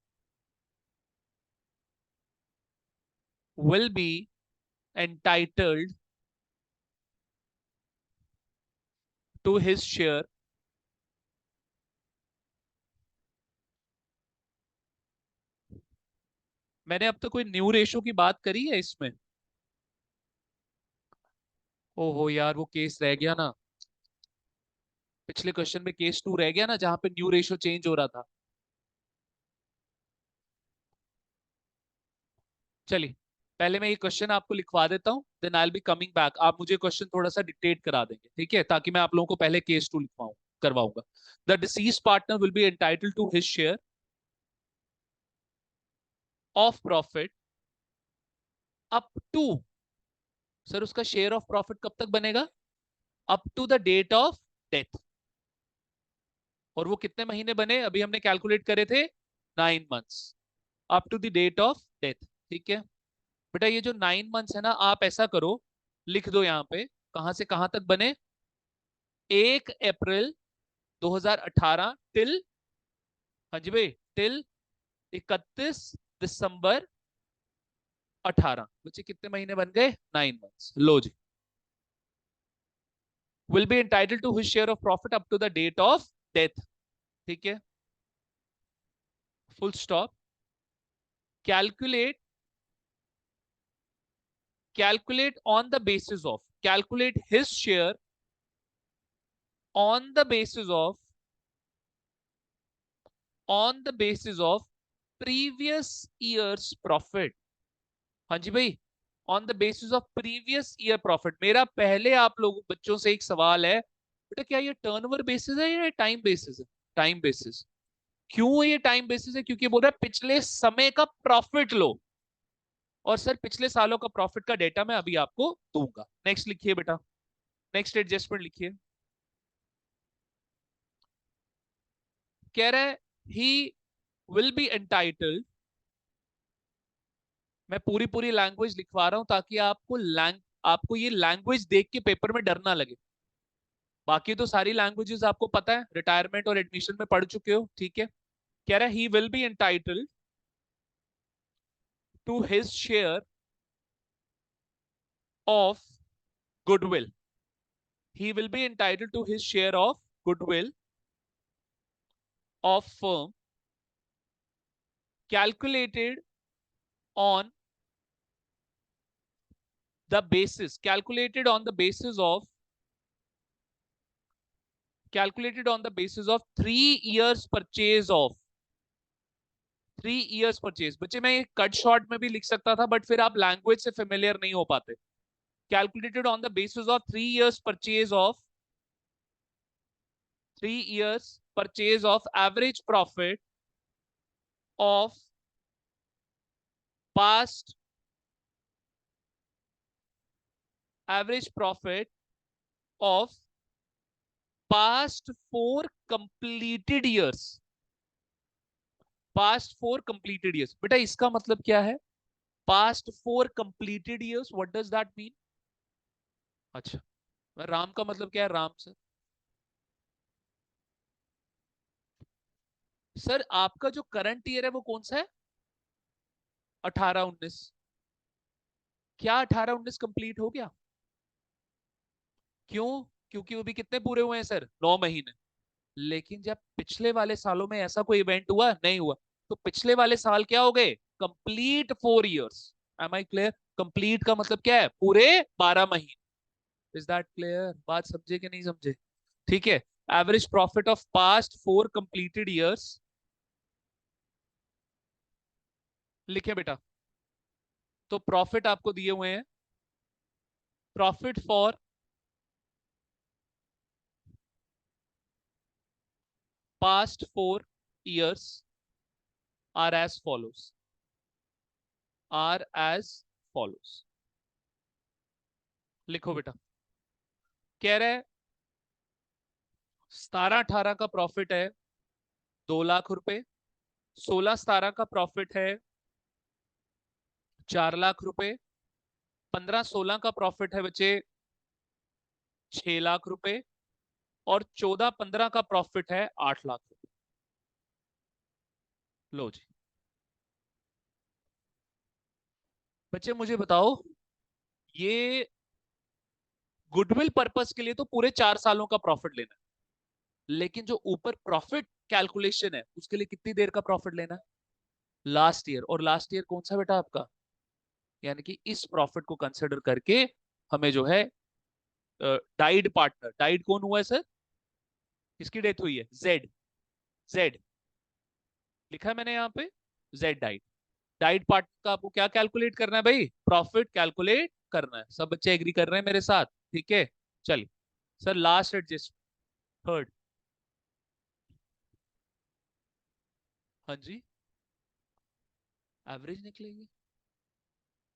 will be entitled to his share मैंने अब तक कोई न्यू रेशो की बात करी है इसमें? ओहो यार, वो केस रह गया ना। पिछले क्वेश्चन में केस 2 रह गया ना, जहां पे न्यू रेशो चेंज हो रहा था। चलिए पहले मैं ये क्वेश्चन आपको लिखवा देता हूँ, then I will be coming back. आप मुझे क्वेश्चन थोड़ा सा डिक्टेट करा देंगे, ठीक है, ताकि मैं आप लोगों को पहले केस 2 लिखवाऊं, करवाऊंगा। The deceased partner will be entitle to his share of profit up to, sir उसका शेयर ऑफ प्रॉफिट कब तक बनेगा? Up to the date of death. और वो कितने महीने बने, अभी हमने कैलकुलेट करे थे 9 months, up to the date of death. ठीक है बेटा, ये जो 9 मंथ्स है ना, आप ऐसा करो, लिख दो यहाँ पे कहां से कहां तक बने। 1 अप्रैल 2018 टिल, हाँ जी भाई, टिल 31 दिसंबर 18। बच्चे कितने महीने बन गए, 9 मंथ्स। लो जी, will be entitle to his share of profit up to the date of death. ठीक है, full stop. Calculate, calculate on the basis of, calculate his share on the basis of, on the basis of previous year's profit। हाँ जी भाई, on the basis of previous year profit. मेरा पहले आप लोग बच्चों से एक सवाल है, बेटा क्या ये टर्नओवर बेसिस है या टाइम बेसिस है? Time basis. क्यों ये टाइम बेसिस है? क्योंकि बोल रहा है पिछले समय का प्रॉफिट लो, और सर पिछले सालों का प्रॉफिट का डेटा मैं अभी आपको दूंगा। नेक्स्ट लिखिए बेटा, नेक्स्ट एडजस्टमेंट लिखिए। कह रहा है ही विल बी एंटाइटल्ड, मैं पूरी पूरी लैंग्वेज लिखवा रहा हूं ताकि आपको ये लैंग्वेज देख के पेपर में डर ना लगे। बाकी तो सारी लैंग्वेजेस आपको पता है, रिटायरमेंट और एडमिशन में पढ़ चुके हो। ठीक है, कह रहा है he will be entitled to his share of goodwill, he will be entitled to his share of goodwill of firm calculated on the basis, calculated on the basis of, calculated on the basis of 3 years purchase of, 3 years purchase. बच्चे मैं cut short में भी लिख सकता था, but फिर आप language से फेमिलियर नहीं हो पाते। Calculated on the basis of 3 years purchase of, 3 years purchase of average profit of past, average profit of past 4 completed years, past 4 completed years. बेटा इसका मतलब क्या है, past 4 completed years, what does that mean? अच्छा, राम का मतलब क्या है, राम सर? सर आपका जो करंट ईयर है वो कौन सा है, 18-19? क्या 18-19 कंप्लीट हो गया? क्यों? क्योंकि वो भी कितने पूरे हुए हैं सर, 9 महीने। लेकिन जब पिछले वाले सालों में ऐसा कोई इवेंट हुआ नहीं हुआ, तो पिछले वाले साल क्या हो गए, complete 4 years. Am I clear? Complete का मतलब क्या है, पूरे 12 महीने। Is that clear? बात समझे कि नहीं समझे? ठीक है, average profit of past 4 completed years, लिखे बेटा। तो प्रॉफिट आपको दिए हुए हैं, profit for past 4 years are as follows, are as follows. लिखो बेटा। कह रहा है 17-18 का प्रॉफिट है 2 लाख रुपए, 16-17 का प्रॉफिट है 4 लाख रुपए, 15-16 का प्रॉफिट है बच्चे 6 लाख रुपए, और 14-15 का प्रॉफिट है 8 लाख रुपए। लो जी बच्चे मुझे बताओ, ये गुडविल पर्पस के लिए तो पूरे 4 सालों का प्रॉफिट लेना है, लेकिन जो ऊपर प्रॉफिट कैलकुलेशन है उसके लिए कितनी देर का प्रॉफिट लेना है, लास्ट ईयर। और लास्ट ईयर कौन सा बेटा आपका, यानी कि इस प्रॉफिट को कंसिडर करके हमें जो है डाइड पार्टनर, डाइड कौन हुआ है सर, किसकी डेथ हुई है, जेड, जेड लिखा है मैंने यहाँ पे, जेड डाइड। डाइड पार्टनर का आपको क्या कैलकुलेट करना है भाई, प्रॉफिट कैलकुलेट करना है। सब बच्चे एग्री कर रहे हैं मेरे साथ? ठीक है, चलिए सर लास्ट एडजस्ट, थर्ड। हाँ जी, एवरेज निकलेगी,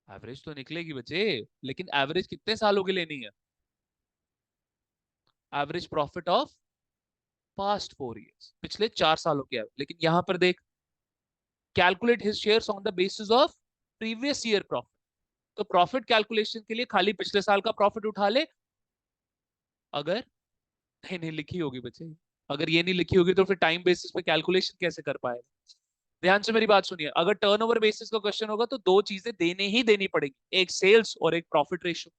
एवरेज तो निकलेगी बच्चे, लेकिन एवरेज कितने सालों की लेनी है, average profit of past 4 years, पिछले 4 सालों के average। लेकिन यहां पर देख, calculate his shares on the basis of previous year profit. तो प्रॉफिट कैलकुलेशन के लिए खाली पिछले साल का प्रॉफिट उठा ले। अगर नहीं नहीं लिखी होगी बच्चे, अगर ये नहीं लिखी होगी तो फिर टाइम बेसिस पे कैलकुलेशन कैसे कर पाएगा। ध्यान से मेरी बात सुनिए, अगर टर्नओवर बेसिस का क्वेश्चन होगा तो दो चीजें देने ही देनी पड़ेगी, एक सेल्स और एक प्रॉफिट रेशियो।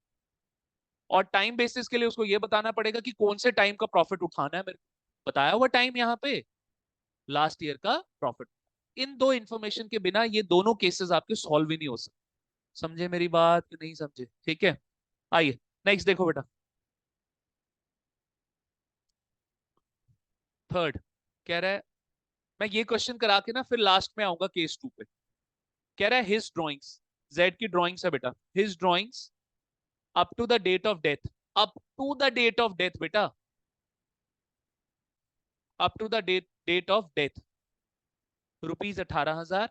और टाइम बेसिस के लिए उसको ये बताना पड़ेगा कि कौन से टाइम का प्रॉफिट उठाना है। मेरे को बताया हुआ टाइम यहाँ पे लास्ट ईयर का प्रॉफिट। इन दो इंफॉर्मेशन के बिना ये दोनों केसेस आपके सॉल्व ही नहीं हो सकते। समझे मेरी बात कि नहीं समझे? ठीक है, आइए नेक्स्ट देखो बेटा। थर्ड कह रहा है, मैं ये क्वेश्चन करा के ना फिर लास्ट में आऊंगा केस 2 पे। कह रहा है हिज ड्रॉइंग्स, जेड की ड्रॉइंग्स है बेटा, his drawings up to the date of death. Up to the date of death बेटा, up to the date of death ₹18,000।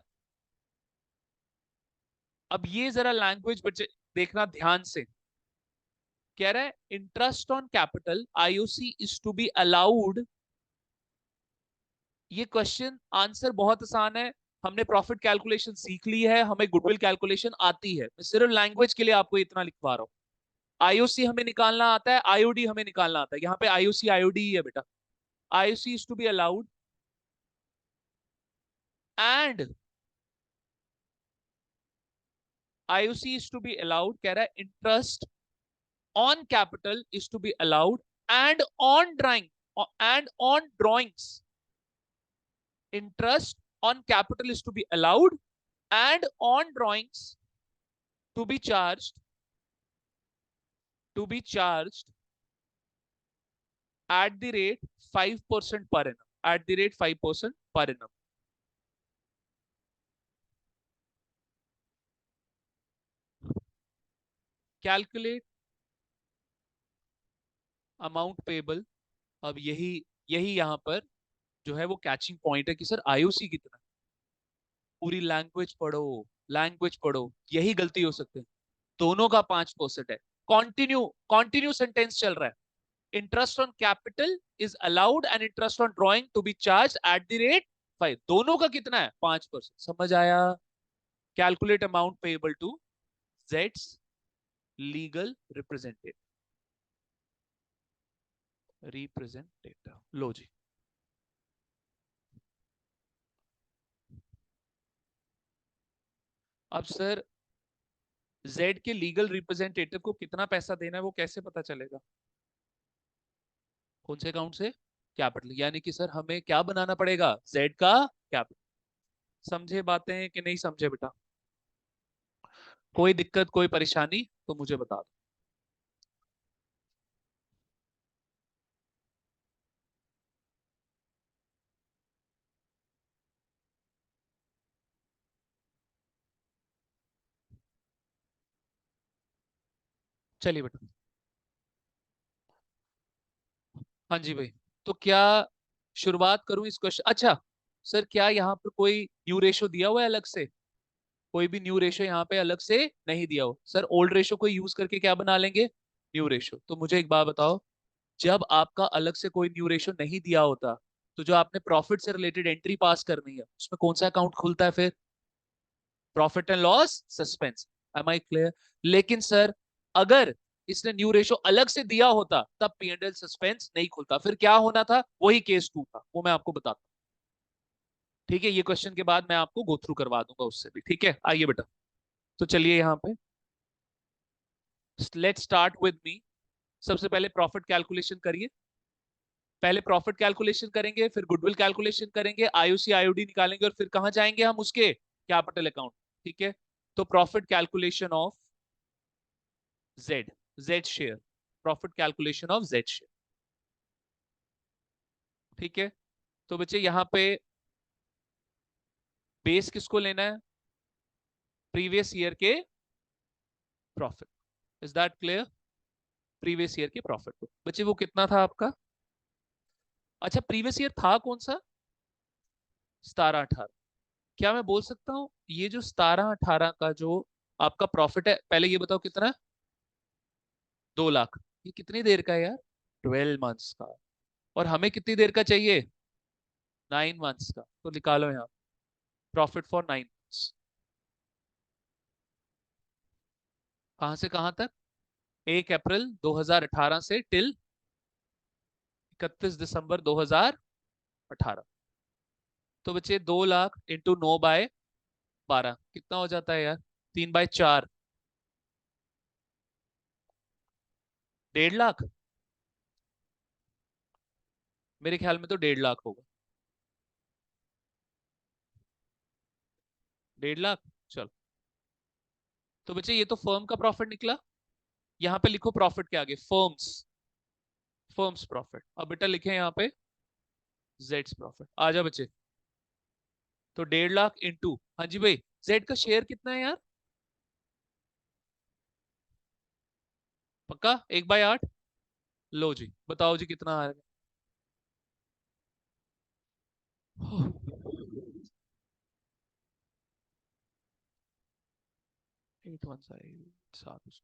अब ये जरा लैंग्वेज बच्चे देखना ध्यान से। कह रहा है interest on capital IOC is to be allowed. ये क्वेश्चन आंसर बहुत आसान है, हमने प्रॉफिट कैलकुलेशन सीख ली है, हमें गुडविल कैलकुलेशन आती है। मैं सिर्फ लैंग्वेज के लिए आपको इतना लिखवा रहा हूं। आईओसी हमें निकालना आता है, आईओडी हमें निकालना आता है। यहाँ पे आईओसी आईओडी ही है बेटा। IOC is to be allowed and IOC is to be allowed, कह रहा है interest on capital is to be allowed and on drawing and on drawings. interest on capital is to be allowed and on drawings to be charged at the rate 5% per annum, at the rate 5% per annum। Calculate amount payable. अब यही यही यहां पर जो है वो catching point है कि सर आईओसी कितना। पूरी लैंग्वेज पढ़ो, लैंग्वेज पढ़ो, यही गलती हो सकती है। दोनों का 5% है। कॉन्टिन्यू कॉन्टिन्यू सेंटेंस चल रहा है। Interest on capital is allowed and interest on drawing to be charge at the rate 5। दोनों का कितना है? 5%। समझ आया? कैलकुलेट अमाउंट पेएबल टू जेड्स लीगल रिप्रेजेंटेटिव। लो जी, अब सर जेड के लीगल रिप्रेजेंटेटिव को कितना पैसा देना है वो कैसे पता चलेगा? कौन से अकाउंट से? कैपिटल। यानी कि सर हमें क्या बनाना पड़ेगा? जेड का कैपिटल। समझे बातें कि नहीं समझे बेटा? कोई दिक्कत कोई परेशानी तो मुझे बता दो। चलिए बेटा। हाँ जी भाई। तो क्या शुरुआत करूं इस क्वेश्चन? अच्छा सर, क्या यहाँ पर कोई न्यू रेशो दिया हुआ है अलग से? कोई भी न्यू रेशो यहाँ पे अलग से नहीं दिया हो सर। ओल्ड रेशो को यूज करके क्या बना लेंगे? New ratio. तो मुझे एक बात बताओ, जब आपका अलग से कोई न्यू रेशो नहीं दिया होता तो जो आपने प्रॉफिट से रिलेटेड एंट्री पास करनी है उसमें कौन सा अकाउंट खुलता है फिर? Profit and loss suspense. Am I clear? लेकिन सर अगर इसने न्यू रेशो अलग से दिया होता तब पी एंड एल सस्पेंस नहीं खुलता। फिर क्या होना था? वही केस 2 था, वो मैं आपको बताता हूँ। ठीक है, ये क्वेश्चन के बाद मैं आपको गो थ्रू करवा दूंगा उससे भी। ठीक है, आइए बेटा। तो चलिए यहाँ पे लेट्स स्टार्ट विद मी। सबसे पहले प्रॉफिट कैलकुलेशन करिए। पहले प्रॉफिट कैलकुलेशन करेंगे, फिर गुडविल कैलकुलेशन करेंगे, आईओसी आईओडी निकालेंगे और फिर कहां जाएंगे हम? उसके कैपिटल अकाउंट। ठीक है, तो profit calculation of Z, Z share, profit calculation of Z share. ठीक है, तो बच्चे यहाँ पे बेस किसको लेना है? प्रीवियस ईयर के profit. Is that clear? Previous year के प्रॉफिट को बच्चे वो कितना था आपका? अच्छा प्रीवियस ईयर था कौन सा? 17-18। क्या मैं बोल सकता हूँ ये जो 17-18 का जो आपका प्रॉफिट है, पहले ये बताओ कितना है? 2 लाख। ये कितनी देर का है यार? 12 मंथ्स का। और हमें कितनी देर का चाहिए? 9 मंथ्स का। तो निकालो यहाँ प्रॉफिट फॉर 9 मंथ्स। कहां से कहां तक? 1 अप्रैल 2018 से टिल 31 दिसंबर 2018। तो बच्चे 2 लाख इंटू 9/12 कितना हो जाता है यार? 3/4। 1.5 लाख। मेरे ख्याल में तो 1.5 लाख होगा। 1.5 लाख। चलो। तो बच्चे ये तो फर्म का प्रॉफिट निकला। यहाँ पे लिखो प्रॉफिट के आगे फर्म्स। Firms profit. अब बेटा लिखे यहाँ पे जेड्स प्रॉफिट। आ जा बच्चे। तो 1.5 लाख इंटू, हाँ जी भाई, जेड का शेयर कितना है यार? पक्का 1/8। लो जी, बताओ जी कितना आएगा? 815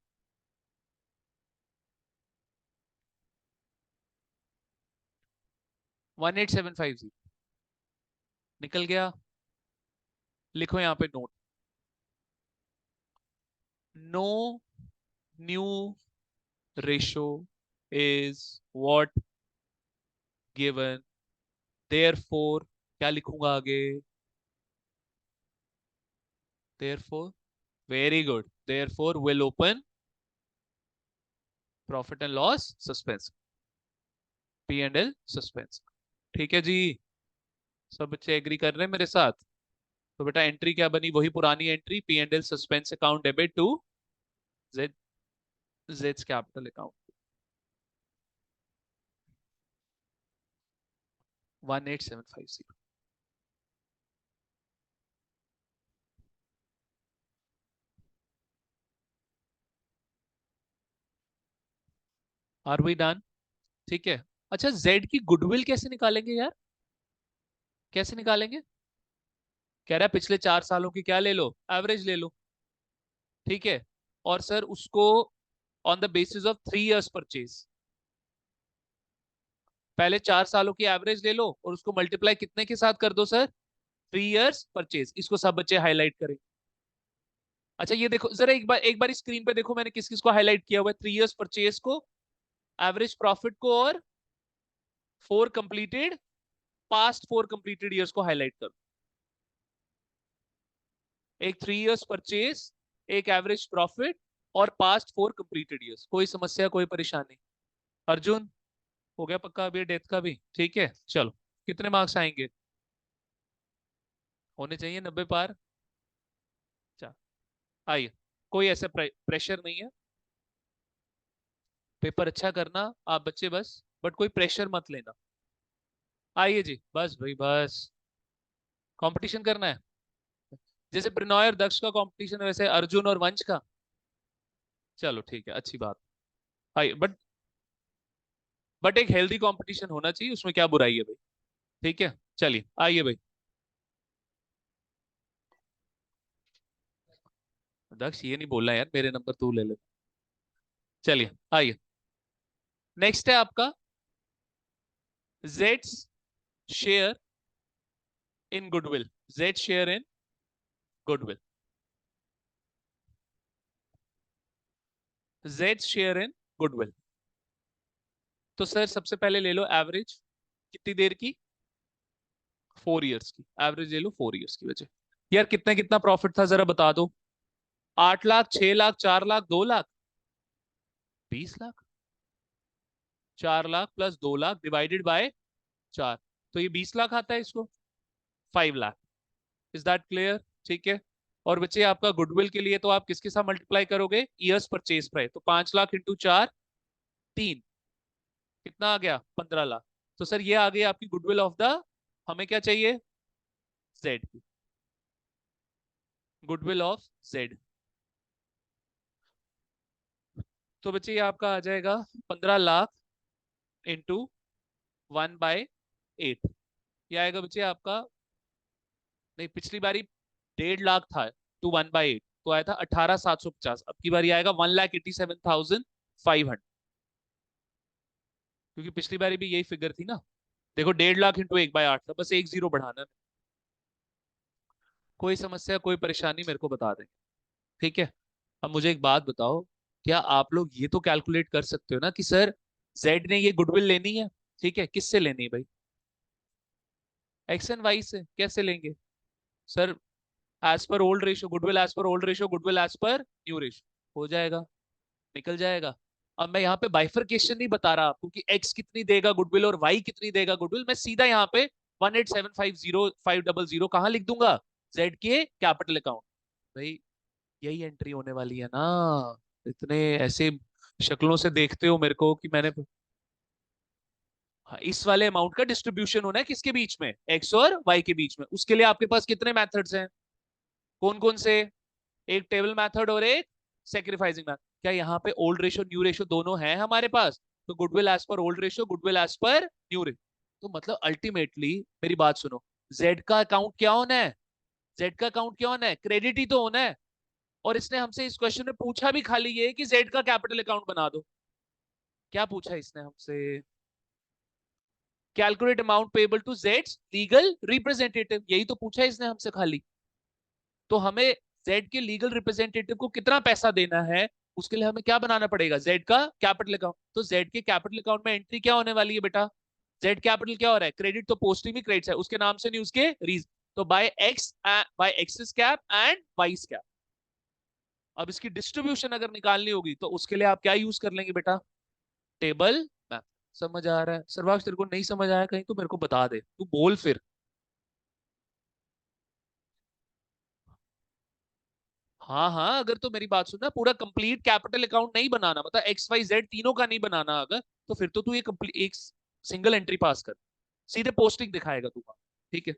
18750 निकल गया। लिखो यहाँ पे note. No new ratio is what given, therefore. क्या लिखूंगा आगे? Therefore. Very good. Therefore will open profit and loss suspense, P&L suspense. ठीक है जी। सब बच्चे एग्री कर रहे हैं मेरे साथ? तो बेटा एंट्री क्या बनी? वही पुरानी entry, P&L suspense account debit to Z, जेड्स capital account. 18750। Are we done? ठीक है। अच्छा, जेड की गुडविल कैसे निकालेंगे यार? कैसे निकालेंगे? कह रहा है पिछले 4 सालों की क्या ले लो, एवरेज ले लो। ठीक है। और सर उसको on the basis of 3 years purchase. पहले 4 सालों की एवरेज ले लो और उसको मल्टीप्लाई कितने के साथ कर दो सर? 3 years purchase. इसको सब बच्चे हाईलाइट करें। अच्छा ये देखो जरा, एक बार स्क्रीन पे देखो, मैंने किस किस को हाईलाइट किया हुआ है? 3 इयर्स परचेज को, एवरेज प्रॉफिट को, और 4 कंप्लीटेड, पास्ट 4 कंप्लीटेड ईयर्स को हाईलाइट करो। एक 3 इयर्स परचेज, एक एवरेज प्रॉफिट, और पास्ट 4 कंप्लीटेड ईयर्स। कोई समस्या, कोई परेशानी? अर्जुन, हो गया पक्का अभी डेथ का भी? ठीक है चलो। कितने मार्क्स आएंगे? होने चाहिए 90 पार। अच्छा आइए। कोई ऐसा प्रेशर नहीं है। पेपर अच्छा करना आप बच्चे बस, बट कोई प्रेशर मत लेना। आइए जी, बस भाई बस। कंपटीशन करना है। जैसे प्रिनॉय और दक्ष का कंपटीशन है, वैसे अर्जुन और वंश का। चलो ठीक है, अच्छी बात। आइए, बट एक हेल्दी कंपटीशन होना चाहिए, उसमें क्या बुराई है भाई? ठीक है चलिए आइए भाई। दक्ष ये नहीं बोलना यार, मेरे नंबर तू ले ले। चलिए आइए। नेक्स्ट है आपका Jades share in goodwill. Z share in goodwill. Z share in goodwill. तो सर सबसे पहले ले लो एवरेज। कितनी देर की? 4 इयर्स की एवरेज ले लो, 4 इयर्स की वजह। यार कितना कितना प्रॉफिट था जरा बता दो। 8 lakh, 6 lakh, 4 lakh, 2 lakh? 20 lakh. 4 lakh plus 2 lakh divided by 4, तो ये 20 लाख आता है इसको। 5 लाख। Is that clear? ठीक है। और बच्चे आपका गुडविल के लिए तो आप किसके साथ मल्टीप्लाई करोगे? Years purchase price. तो 5 लाख इंटू 4, 3, कितना आ गया? 15 लाख। तो सर ये आ गई आपकी गुडविल ऑफ द, हमें क्या चाहिए? जेड की गुडविल ऑफ जेड। तो बच्चे ये आपका आ जाएगा 15 लाख इंटू 1/8। ये आएगा बच्चे आपका, नहीं पिछली बारी 1.5 लाख था, टू 1/8 तो आया था 18,750। अब की बारी आएगा 1,87,500। क्योंकि पिछली बारी भी यही फिगर थी ना। देखो 1.5 लाख इंटू 1/8 था, बस एक जीरो बढ़ाना है। कोई समस्या कोई परेशानी मेरे को बता देंगे। ठीक है। अब मुझे एक बात बताओ, क्या आप लोग ये तो कैलकुलेट कर सकते हो ना कि सर जेड ने ये गुडविल लेनी है, ठीक है, किससे लेनी है भाई? एक्स एंड वाई से। कैसे लेंगे sir? As per old ratio goodwill, as per old ratio goodwill, as per new ratio. हो जाएगा, निकल जाएगा। अब मैं यहाँ पे बाइफरकेशन नहीं बता रहा आपको कि एक्स कितनी देगा गुडविल और वाई कितनी देगा गुडविल। मैं सीधा यहाँ पे 18750,500 कहाँ लिख दूंगा? जेड के कैपिटल अकाउंट। भाई यही एंट्री होने वाली है ना? इतने ऐसे शक्लों से देखते हो मेरे को कि मैंने। हाँ, इस वाले अमाउंट का डिस्ट्रीब्यूशन होना है किसके बीच में? एक्स और वाई के बीच में। उसके लिए आपके पास कितने मेथड्स हैं? कौन कौन से? एक टेबल मेथड और एक सेक्रीफाइसिंग मेथड। क्या यहाँ पे ओल्ड रेशियो न्यू रेशियो दोनों है हमारे पास? तो goodwill as per old ratio, goodwill as per new ratio. तो मतलब अल्टीमेटली मेरी बात सुनो, जेड का अकाउंट क्या होना है? जेड का अकाउंट क्या होना है? क्रेडिट ही तो होना है। और इसने हमसे इस क्वेश्चन में पूछा भी खाली ये कि जेड का कैपिटल अकाउंट बना दो। क्या पूछा इसने हमसे? कैलकुलेट अमाउंट पेबल टू जेड्स लीगल रिप्रेजेंटेटिव, यही तो पूछा है इसने हमसे खाली। तो हमें जेड के लीगल रिप्रेजेंटेटिव को कितना पैसा देना है, उसके लिए हमें क्या बनाना पड़ेगा? जेड का कैपिटल अकाउंट। तो जेड के कैपिटल अकाउंट में एंट्री क्या होने वाली है बेटा? जेड कैपिटल क्या हो रहा है? क्रेडिट तो पोस्टिंग भी क्रेडिट है, उसके नाम से नहीं उसके रीजन। तो by X, by X's cap and Y's cap. अब इसकी डिस्ट्रीब्यूशन अगर निकालनी होगी तो उसके लिए आप क्या यूज कर लेंगे बेटा? Table math. समझ आ रहा है? सर्वाक्ष तेरे को नहीं समझ आया कहीं तो मेरे को बता दे, तू बोल फिर। हाँ हाँ, अगर तो मेरी बात सुनना, पूरा कंप्लीट कैपिटल अकाउंट नहीं बनाना, मतलब एक्स वाई जेड तीनों का नहीं बनाना अगर, तो फिर तो तू ये कंप्लीट एक सिंगल एंट्री पास कर, सीधे पोस्टिंग दिखाएगा तू वहाँ। ठीक है।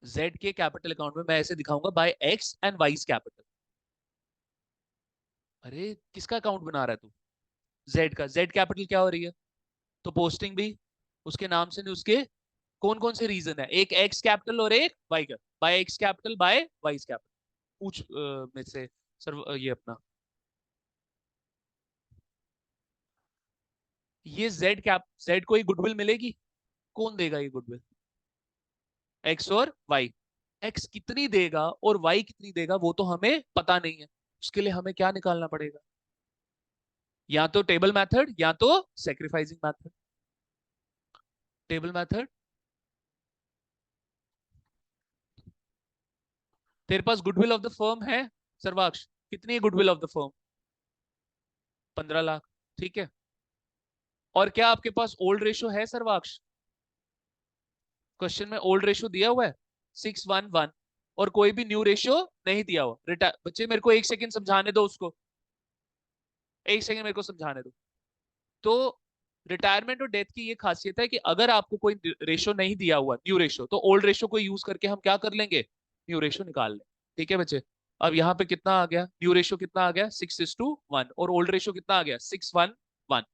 जेड के कैपिटल अकाउंट में मैं ऐसे दिखाऊंगा by X and Y's capital. अरे किसका अकाउंट बना रहा है तू? जेड का। जेड कैपिटल क्या हो रही है? तो पोस्टिंग भी उसके नाम से नहीं उसके। कौन कौन से रीजन है? एक एक्स कैपिटल और एक Y capital. By X capital by Y's capital. पूछ में से सर ये अपना, ये जेड कैप, जेड को ही गुडविल मिलेगी? कौन देगा ये गुडविल? एक्स और वाई। एक्स कितनी देगा और वाई कितनी देगा वो तो हमें पता नहीं है। उसके लिए हमें क्या निकालना पड़ेगा? या तो टेबल मेथड या तो सेक्रीफाइसिंग मेथड। Table method. तेरे पास गुडविल ऑफ द फर्म है सर्वाक्ष? कितनी है goodwill of the firm? 15 lakh. ठीक है। और क्या आपके पास ओल्ड रेशो है सर्वाक्ष? क्वेश्चन में ओल्ड रेशो दिया हुआ है 611। और कोई भी न्यू रेशियो नहीं दिया हुआ। बच्चे मेरे को एक सेकंड समझाने दो उसको, एक सेकंड मेरे को समझाने दो। तो रिटायरमेंट और डेथ की ये खासियत है कि अगर आपको कोई रेशो नहीं दिया हुआ न्यू रेशो, तो ओल्ड रेशो को यूज करके हम क्या कर लेंगे? न्यू रेशो निकाल लें। ठीक है बच्चे। अब यहाँ पे कितना आ गया? न्यू रेशो कितना आ गया? 6:1। और ओल्ड रेशो कितना आ गया? 611।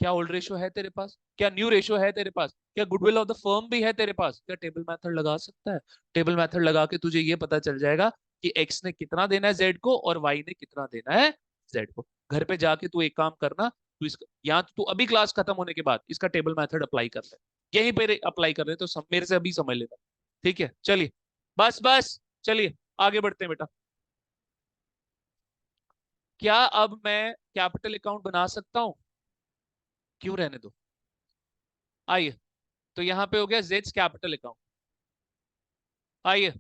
क्या ओल्ड रेशो है तेरे पास? क्या न्यू रेशो है तेरे पास? क्या गुडविल ऑफ द फर्म भी है तेरे पास? क्या टेबल मेथड लगा सकता है? टेबल मेथड लगा के तुझे ये पता चल जाएगा कि एक्स ने कितना देना है जेड को और वाई ने कितना देना है जेड को। घर पे जाके तू एक काम करना, तू इसका यहाँ तू अभी क्लास खत्म होने के बाद इसका टेबल मेथड अप्लाई कर ले। यहीं पे अप्लाई कर रहे तो मेरे से अभी समझ लेना। ठीक है चलिए। बस बस, चलिए आगे बढ़ते हैं बेटा। क्या अब मैं कैपिटल अकाउंट बना सकता हूँ? क्यों रहने दो। आइए। तो यहाँ पे हो गया जेड्स कैपिटल अकाउंट। आइए।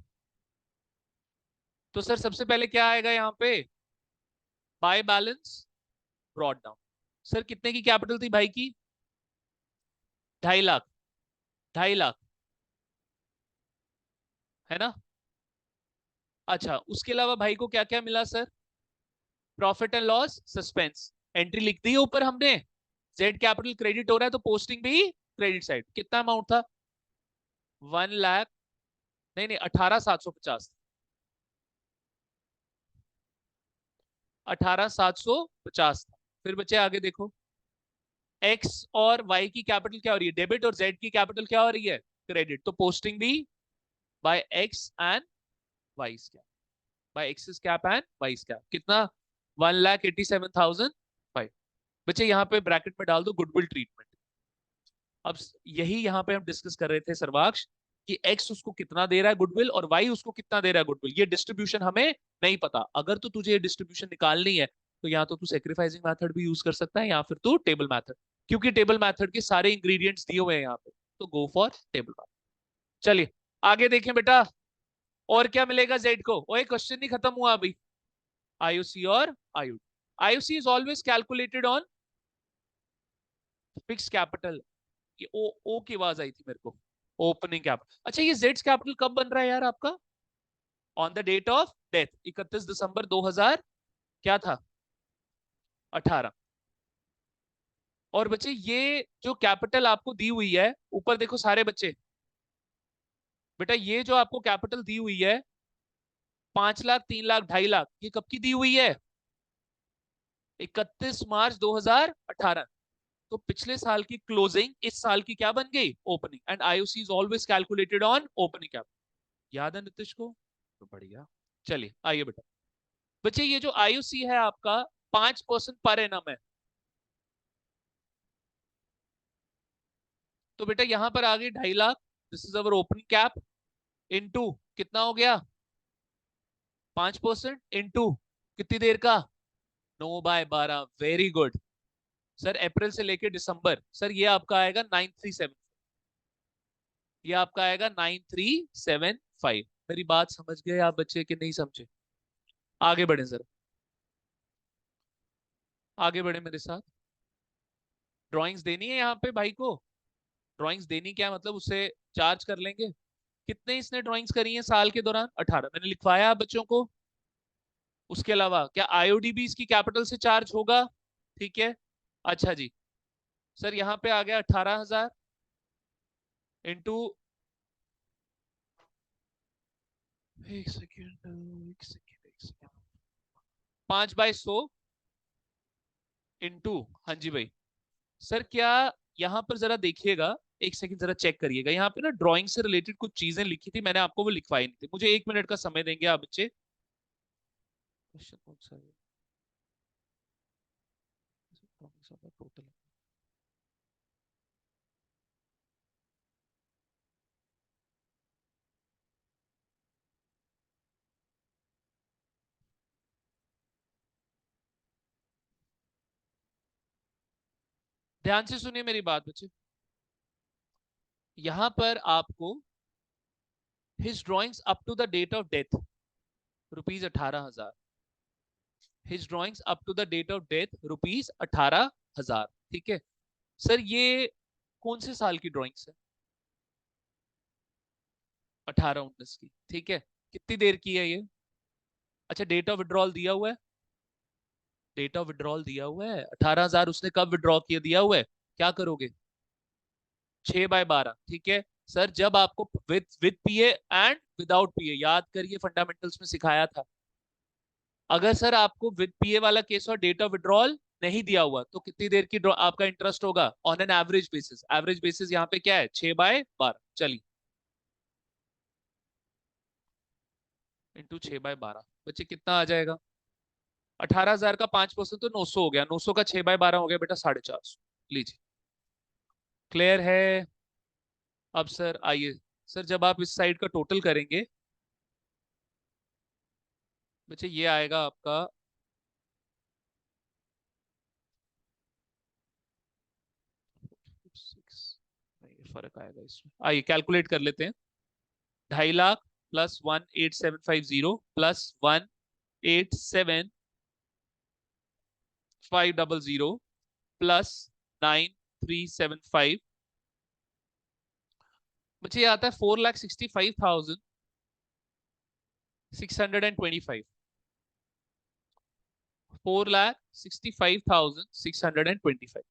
तो सर सबसे पहले क्या आएगा यहाँ पे? By balance brought down. Sir कितने की कैपिटल थी भाई की? 2.5 लाख। 2.5 लाख है ना? अच्छा, उसके अलावा भाई को क्या क्या मिला sir? Profit and loss suspense entry लिख दी है ऊपर हमने। जेड कैपिटल क्रेडिट हो रहा है तो पोस्टिंग भी क्रेडिट साइड। कितना अमाउंट था? 1 लाख। नहीं नहीं, 18,750। 18,750 था। फिर बच्चे आगे देखो। एक्स और वाई की कैपिटल क्या हो रही है? डेबिट। और जेड की कैपिटल क्या हो रही है? क्रेडिट। तो पोस्टिंग भी by X and Y's cap. By X's cap and Y's cap. कितना? 1,87,500। बच्चे यहाँ पे ब्रैकेट में डाल दो गुडविल ट्रीटमेंट। अब यही यहाँ पे हम डिस्कस कर रहे थे सर्वाक्ष कि एक्स उसको कितना दे रहा है गुडविल और वाई उसको कितना दे रहा है गुडविल, ये डिस्ट्रीब्यूशन हमें नहीं पता। अगर तो तुझे ये डिस्ट्रीब्यूशन निकालनी है तो या तो तू सेक्रीफाइसिंग मेथड भी यूज कर सकता है या फिर तू टेबल मेथड, क्योंकि टेबल मेथड के सारे इंग्रेडिएंट्स दिए हुए हैं यहाँ पे, तो गो फॉर टेबल मेथड। चलिए आगे देखें बेटा, और क्या मिलेगा जेड को? ओए क्वेश्चन नहीं खत्म हुआ अभी। आईयूसी और IUD. IUC is always calculated on fix capital. ये ओ की आवाज आई थी मेरे को। Opening capital. अच्छा ये जेड्स कैपिटल कब बन रहा है यार आपका? On the date of death, 31 दिसंबर 2000 क्या था, 18। और बच्चे ये जो कैपिटल आपको दी हुई है, ऊपर देखो सारे बच्चे, बेटा ये जो आपको कैपिटल दी हुई है 5 लाख, 3 लाख, 2.5 लाख, ये कब की दी हुई है? 31 मार्च 2018। तो पिछले साल की क्लोजिंग इस साल की क्या बन गई? Opening. And IOC is always calculated on opening capital. याद है नीतीश को? तो बढ़िया। चलिए आइए बेटा, बच्चे ये जो आईओसी है आपका 5% पर एनम है। तो बेटा यहां पर आ गई 2.5 lakh, this is our opening cap, into कितना हो गया? 5% इनटू कितनी देर का? 9/12। Very good sir. अप्रैल से लेके दिसंबर, सर ये आपका आएगा 937, ये आपका आएगा 9375। मेरी बात समझ गए आप बच्चे कि नहीं समझे? आगे बढ़े सर, आगे बढ़े मेरे साथ। ड्राइंग्स देनी है यहाँ पे भाई को। ड्राइंग्स देनी क्या मतलब, उससे चार्ज कर लेंगे। कितने इसने ड्राइंग्स करी हैं साल के दौरान? 18 मैंने लिखवाया आप बच्चों को। उसके अलावा क्या आईओडी भी इसकी कैपिटल से चार्ज होगा? ठीक है। अच्छा जी, सर यहाँ पे आ गया 18,000 इंटू, एक सेकेंड एक सेकेंड एक सेकेंड, 5/100 इंटू, हाँ जी भाई। सर क्या यहाँ पर जरा देखिएगा, एक सेकंड जरा चेक करिएगा, यहाँ पे ना ड्राइंग से रिलेटेड कुछ चीजें लिखी थी मैंने, आपको वो लिखवाई नहीं थी। मुझे 1 मिनट का समय देंगे आप बच्चे? क्वेश्चन कौन सा है? टोटल। ध्यान से सुनिए मेरी बात बच्चे, यहां पर आपको his drawings up to the date of death ₹18,000, his drawings up to the date of death ₹18,000। ठीक है सर, ये कौन से साल की ड्राइंग्स है? 18-19 की। ठीक है, कितनी देर की है ये? अच्छा डेट ऑफ विड्रॉल दिया हुआ है, डेट ऑफ विड्रॉल दिया हुआ है। 18,000 उसने कब विड्रॉ किया दिया हुआ है? क्या करोगे? 6/12। ठीक है सर, जब आपको विद पीए एंड विदाउट पीए, याद करिए फंडामेंटल्स में सिखाया था, अगर सर आपको विद पीए वाला केस और डेट ऑफ विड्रॉल नहीं दिया हुआ तो कितनी देर की आपका इंटरेस्ट होगा on an average basis? Average basis यहाँ पे क्या है? 6/12। चलिए इंटू 6/12, बच्चे कितना आ जाएगा? 18,000 का 5% तो 900 हो गया, 900 का 6/12 हो गया बेटा 450। लीजिए, क्लियर है? अब सर आइए, सर जब आप इस साइड का टोटल करेंगे बच्चे ये आएगा आपका, नहीं फर्क आएगा इसमें, आइए कैलकुलेट कर लेते हैं। 2.5 लाख प्लस 18750 प्लस 187,500 प्लस 9375, मुझे ये आता है 4,65,625। 4,65,625।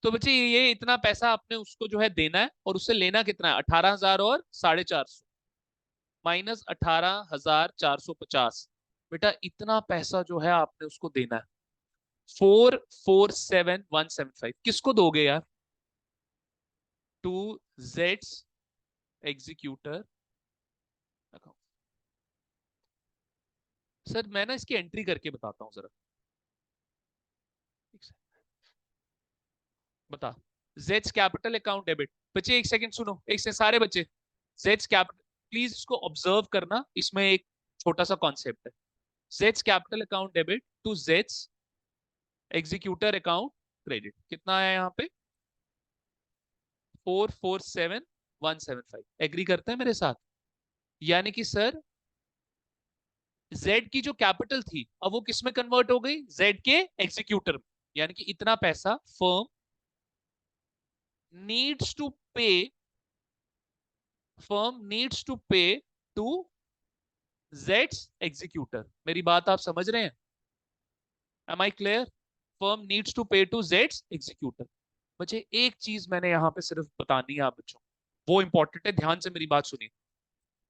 तो बच्चे ये इतना पैसा आपने उसको जो है देना है, और उससे लेना कितना है? 18,000 और 450, माइनस 18,450। बेटा इतना पैसा जो है आपने उसको देना है। 447,175 किसको दोगे यार? टू जेड्स एग्जीक्यूटर अकाउंट। सर मैं ना इसकी एंट्री करके बताता हूँ जरा। बता। Jades capital account debit. बच्चे एक सेकंड सुनो, एक से सारे बच्चे। जेड्स कैपिटल, प्लीज इसको ऑब्जर्व करना, इसमें एक छोटा सा कॉन्सेप्ट है। Jades capital account debit to जेड्स एग्जीक्यूटर अकाउंट क्रेडिट। कितना है यहाँ पे? 447175। एग्री करते हैं मेरे साथ? यानी कि सर जेड की जो कैपिटल थी अब वो किस में कन्वर्ट हो गई? जेड के एग्जीक्यूटर में। यानी कि इतना पैसा firm needs to pay, firm needs to pay to जेड्स एग्जीक्यूटर। मेरी बात आप समझ रहे हैं? Am I clear? Firm needs to pay to जेड्स एग्जीक्यूटर। बच्चे एक चीज मैंने यहां पे सिर्फ बतानी है आप बच्चों, वो इंपॉर्टेंट है, ध्यान से मेरी बात सुनिए।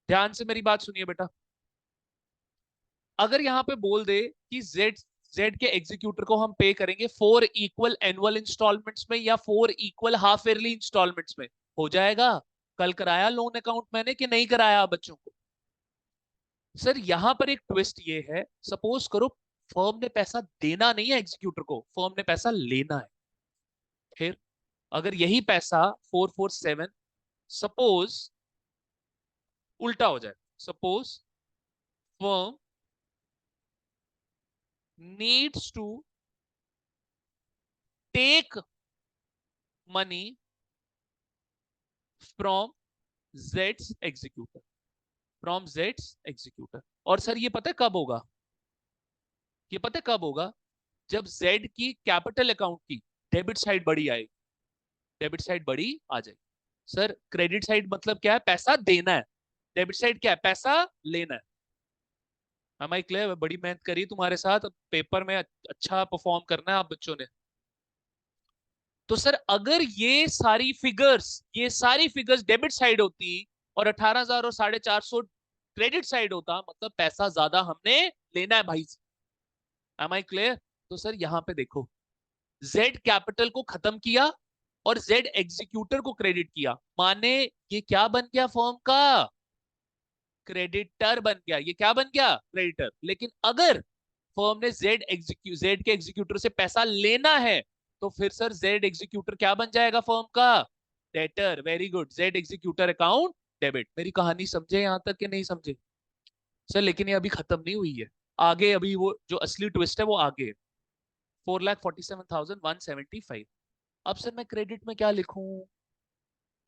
ध्यान से मेरी बात सुनिए बेटा। अगर यहां पे बोल दे कि जेड जेड के एग्जीक्यूटर को हम पे करेंगे 4 एनुअल इंस्टॉलमेंट्स में या 4 हाफ ईयरली इंस्टॉलमेंट्स में, हो जाएगा? कल कराया लोन अकाउंट मैंने कि नहीं कराया बच्चों को? सर यहां पर एक ट्विस्ट ये है, सपोज करो फर्म ने पैसा देना नहीं है एग्जीक्यूटर को, फर्म ने पैसा लेना है। फिर अगर यही पैसा 447, सपोज उल्टा हो जाए, suppose firm needs to take money from Jades executor, from Jades executor. और सर ये पता है कब होगा? ये पता है कब होगा? जब जेड की कैपिटल अकाउंट की डेबिट साइड बड़ी आएगी, डेबिट साइड बड़ी आ जाएगी। सर क्रेडिट साइड मतलब क्या है? पैसा देना है। डेबिट साइड क्या है? पैसा लेना है। हमारी क्लियर? बड़ी मेहनत करी तुम्हारे साथ, पेपर में अच्छा परफॉर्म करना है आप बच्चों ने। तो सर अगर ये सारी फिगर्स डेबिट साइड होती और 18,000 और 450 क्रेडिट साइड होता, मतलब पैसा ज्यादा हमने लेना है भाई। Am I clear? तो सर यहां पे देखो, जेड कैपिटल को खत्म किया और जेड एग्जीक्यूटर को क्रेडिट किया, माने ये क्या बन गया? फर्म का क्रेडिटर बन गया। ये क्या बन गया? क्रेडिटर। लेकिन अगर फर्म ने जेड के एग्जीक्यूटर से पैसा लेना है तो फिर सर जेड एग्जीक्यूटर क्या बन जाएगा? फर्म का debtor. Very good, Z executor account debit. मेरी कहानी समझे यहां तक कि नहीं समझे? सर लेकिन ये अभी खत्म नहीं हुई है, आगे अभी वो जो असली ट्विस्ट है वो आगे। 4,47,175। अब सर मैं क्रेडिट में क्या लिखूं?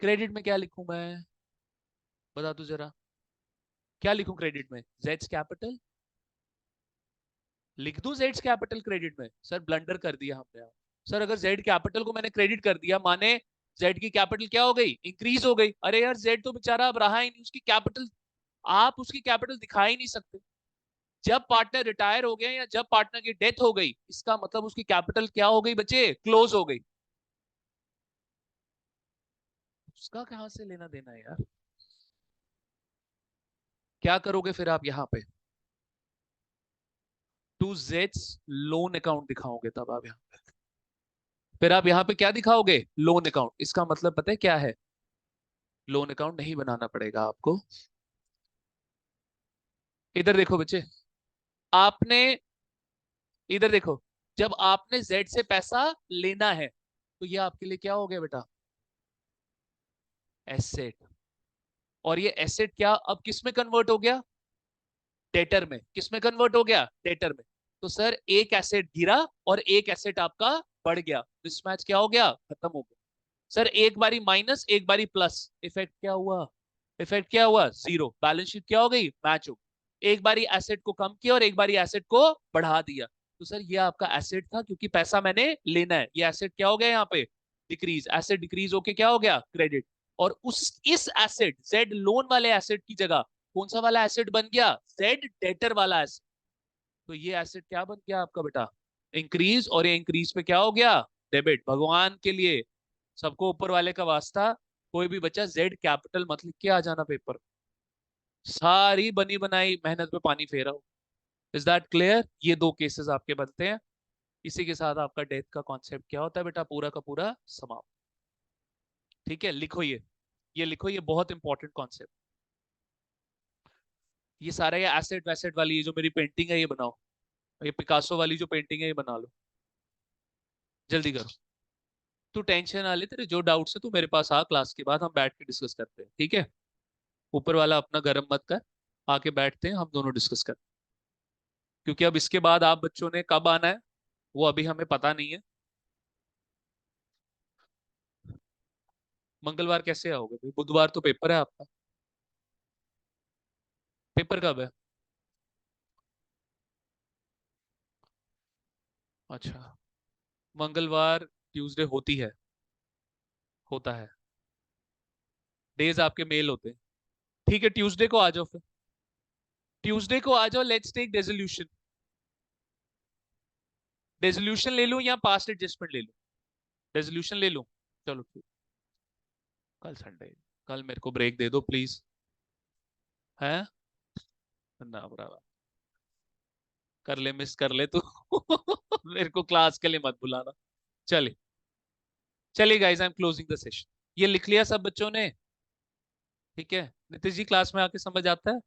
क्रेडिट में क्या लिखूं मैं? बता तू जरा, क्या लिखूं क्रेडिट में? जेड्स कैपिटल लिख दूं? जेड्स कैपिटल क्रेडिट में? सर ब्लंडर कर दिया हमने। सर अगर जेड कैपिटल को मैंने क्रेडिट कर दिया, माने जेड की कैपिटल क्या हो गई? इंक्रीज हो गई। अरे यार जेड तो बेचारा अब रहा ही नहीं, उसकी कैपिटल, आप उसकी कैपिटल दिखा ही नहीं सकते। जब पार्टनर रिटायर हो गया या जब पार्टनर की डेथ हो गई, इसका मतलब उसकी कैपिटल क्या हो गई बच्चे? क्लोज हो गई। उसका कहां से लेना देना है यार? क्या करोगे फिर आप यहाँ पे? टू जेड्स लोन अकाउंट दिखाओगे तब आप यहाँ, फिर आप यहाँ पे क्या दिखाओगे? Loan account. इसका मतलब पता है क्या है? लोन अकाउंट नहीं बनाना पड़ेगा आपको। इधर देखो बच्चे, आपने, इधर देखो, जब आपने जेड से पैसा लेना है तो ये आपके लिए क्या हो गया बेटा? एसेट। और ये एसेट क्या अब किस में कन्वर्ट हो गया? डेटर में। किस में कन्वर्ट हो गया? डेटर में। तो सर एक एसेट गिरा और एक एसेट आपका बढ़ गया, मिसमैच क्या हो गया? खत्म हो गया। सर एक बारी माइनस एक बारी प्लस, इफेक्ट क्या हुआ? इफेक्ट क्या हुआ? जीरो। बैलेंस शीट क्या हो गई? मैच हो गई। एक बारी एसेट को कम किया और एक बारी एसेट को बढ़ा दिया। तो सर ये आपका एसेट था क्योंकि पैसा मैंने लेना है, ये एसेट क्या हो गया यहाँ पे? डिक्रीज। एसेट डिक्रीज होके क्या हो गया? क्रेडिट। और उस इस एसेट जेड लोन वाले एसेट की जगह कौन सा वाला एसेट बन गया? जेड डेटर वाला एसेट। तो ये एसेट क्या बन गया आपका बेटा? इंक्रीज। और ये इंक्रीज पे क्या हो गया? डेबिट। भगवान के लिए, सबको ऊपर वाले का वास्ता, कोई भी बच्चा जेड कैपिटल मत लिख के आ जाना पेपर। सारी बनी बनाई मेहनत पे पानी फेरा हो। Is that clear? ये दो केसेस आपके बनते हैं। इसी के साथ आपका डेथ का कॉन्सेप्ट क्या होता है बेटा? पूरा का पूरा समाप्त। ठीक है, लिखो ये लिखो, ये बहुत इंपॉर्टेंट कॉन्सेप्ट। ये सारा ये एसेट वैसेट वाली ये जो मेरी पेंटिंग है ये बनाओ, ये पिकासो वाली जो पेंटिंग है ये बना लो। जल्दी करो। तू टेंशन ना ले, तेरे जो डाउट्स है तू मेरे पास आ, क्लास के बाद हम बैठ के डिस्कस करते हैं, ठीक है? ऊपर वाला अपना गर्म मत कर, आके बैठते हैं हम दोनों डिस्कस करते हैं। क्योंकि अब इसके बाद आप बच्चों ने कब आना है वो अभी हमें पता नहीं है। मंगलवार कैसे आओगे भाई? बुधवार तो पेपर है आपका। पेपर कब है? अच्छा, मंगलवार ट्यूसडे होती है, होता है, डेज आपके मेल होते हैं। ठीक है, ट्यूसडे को आ जाओ फिर। ट्यूसडे को आ जाओ, लेट्स टेक रेजोल्यूशन। रेजोल्यूशन ले लूं या पास्ट एडजस्टमेंट ले लूं? रेजोल्यूशन ले लूं? चलो ठीक। कल संडे, कल मेरे को ब्रेक दे दो प्लीज। है ना बराबर, कर ले, मिस कर ले तू। मेरे को क्लास के लिए मत बुलाना। चलिए, चलिए guys, I am closing the session. ये लिख लिया सब बच्चों ने? ठीक है, नीतीश जी क्लास में आके समझ आता है?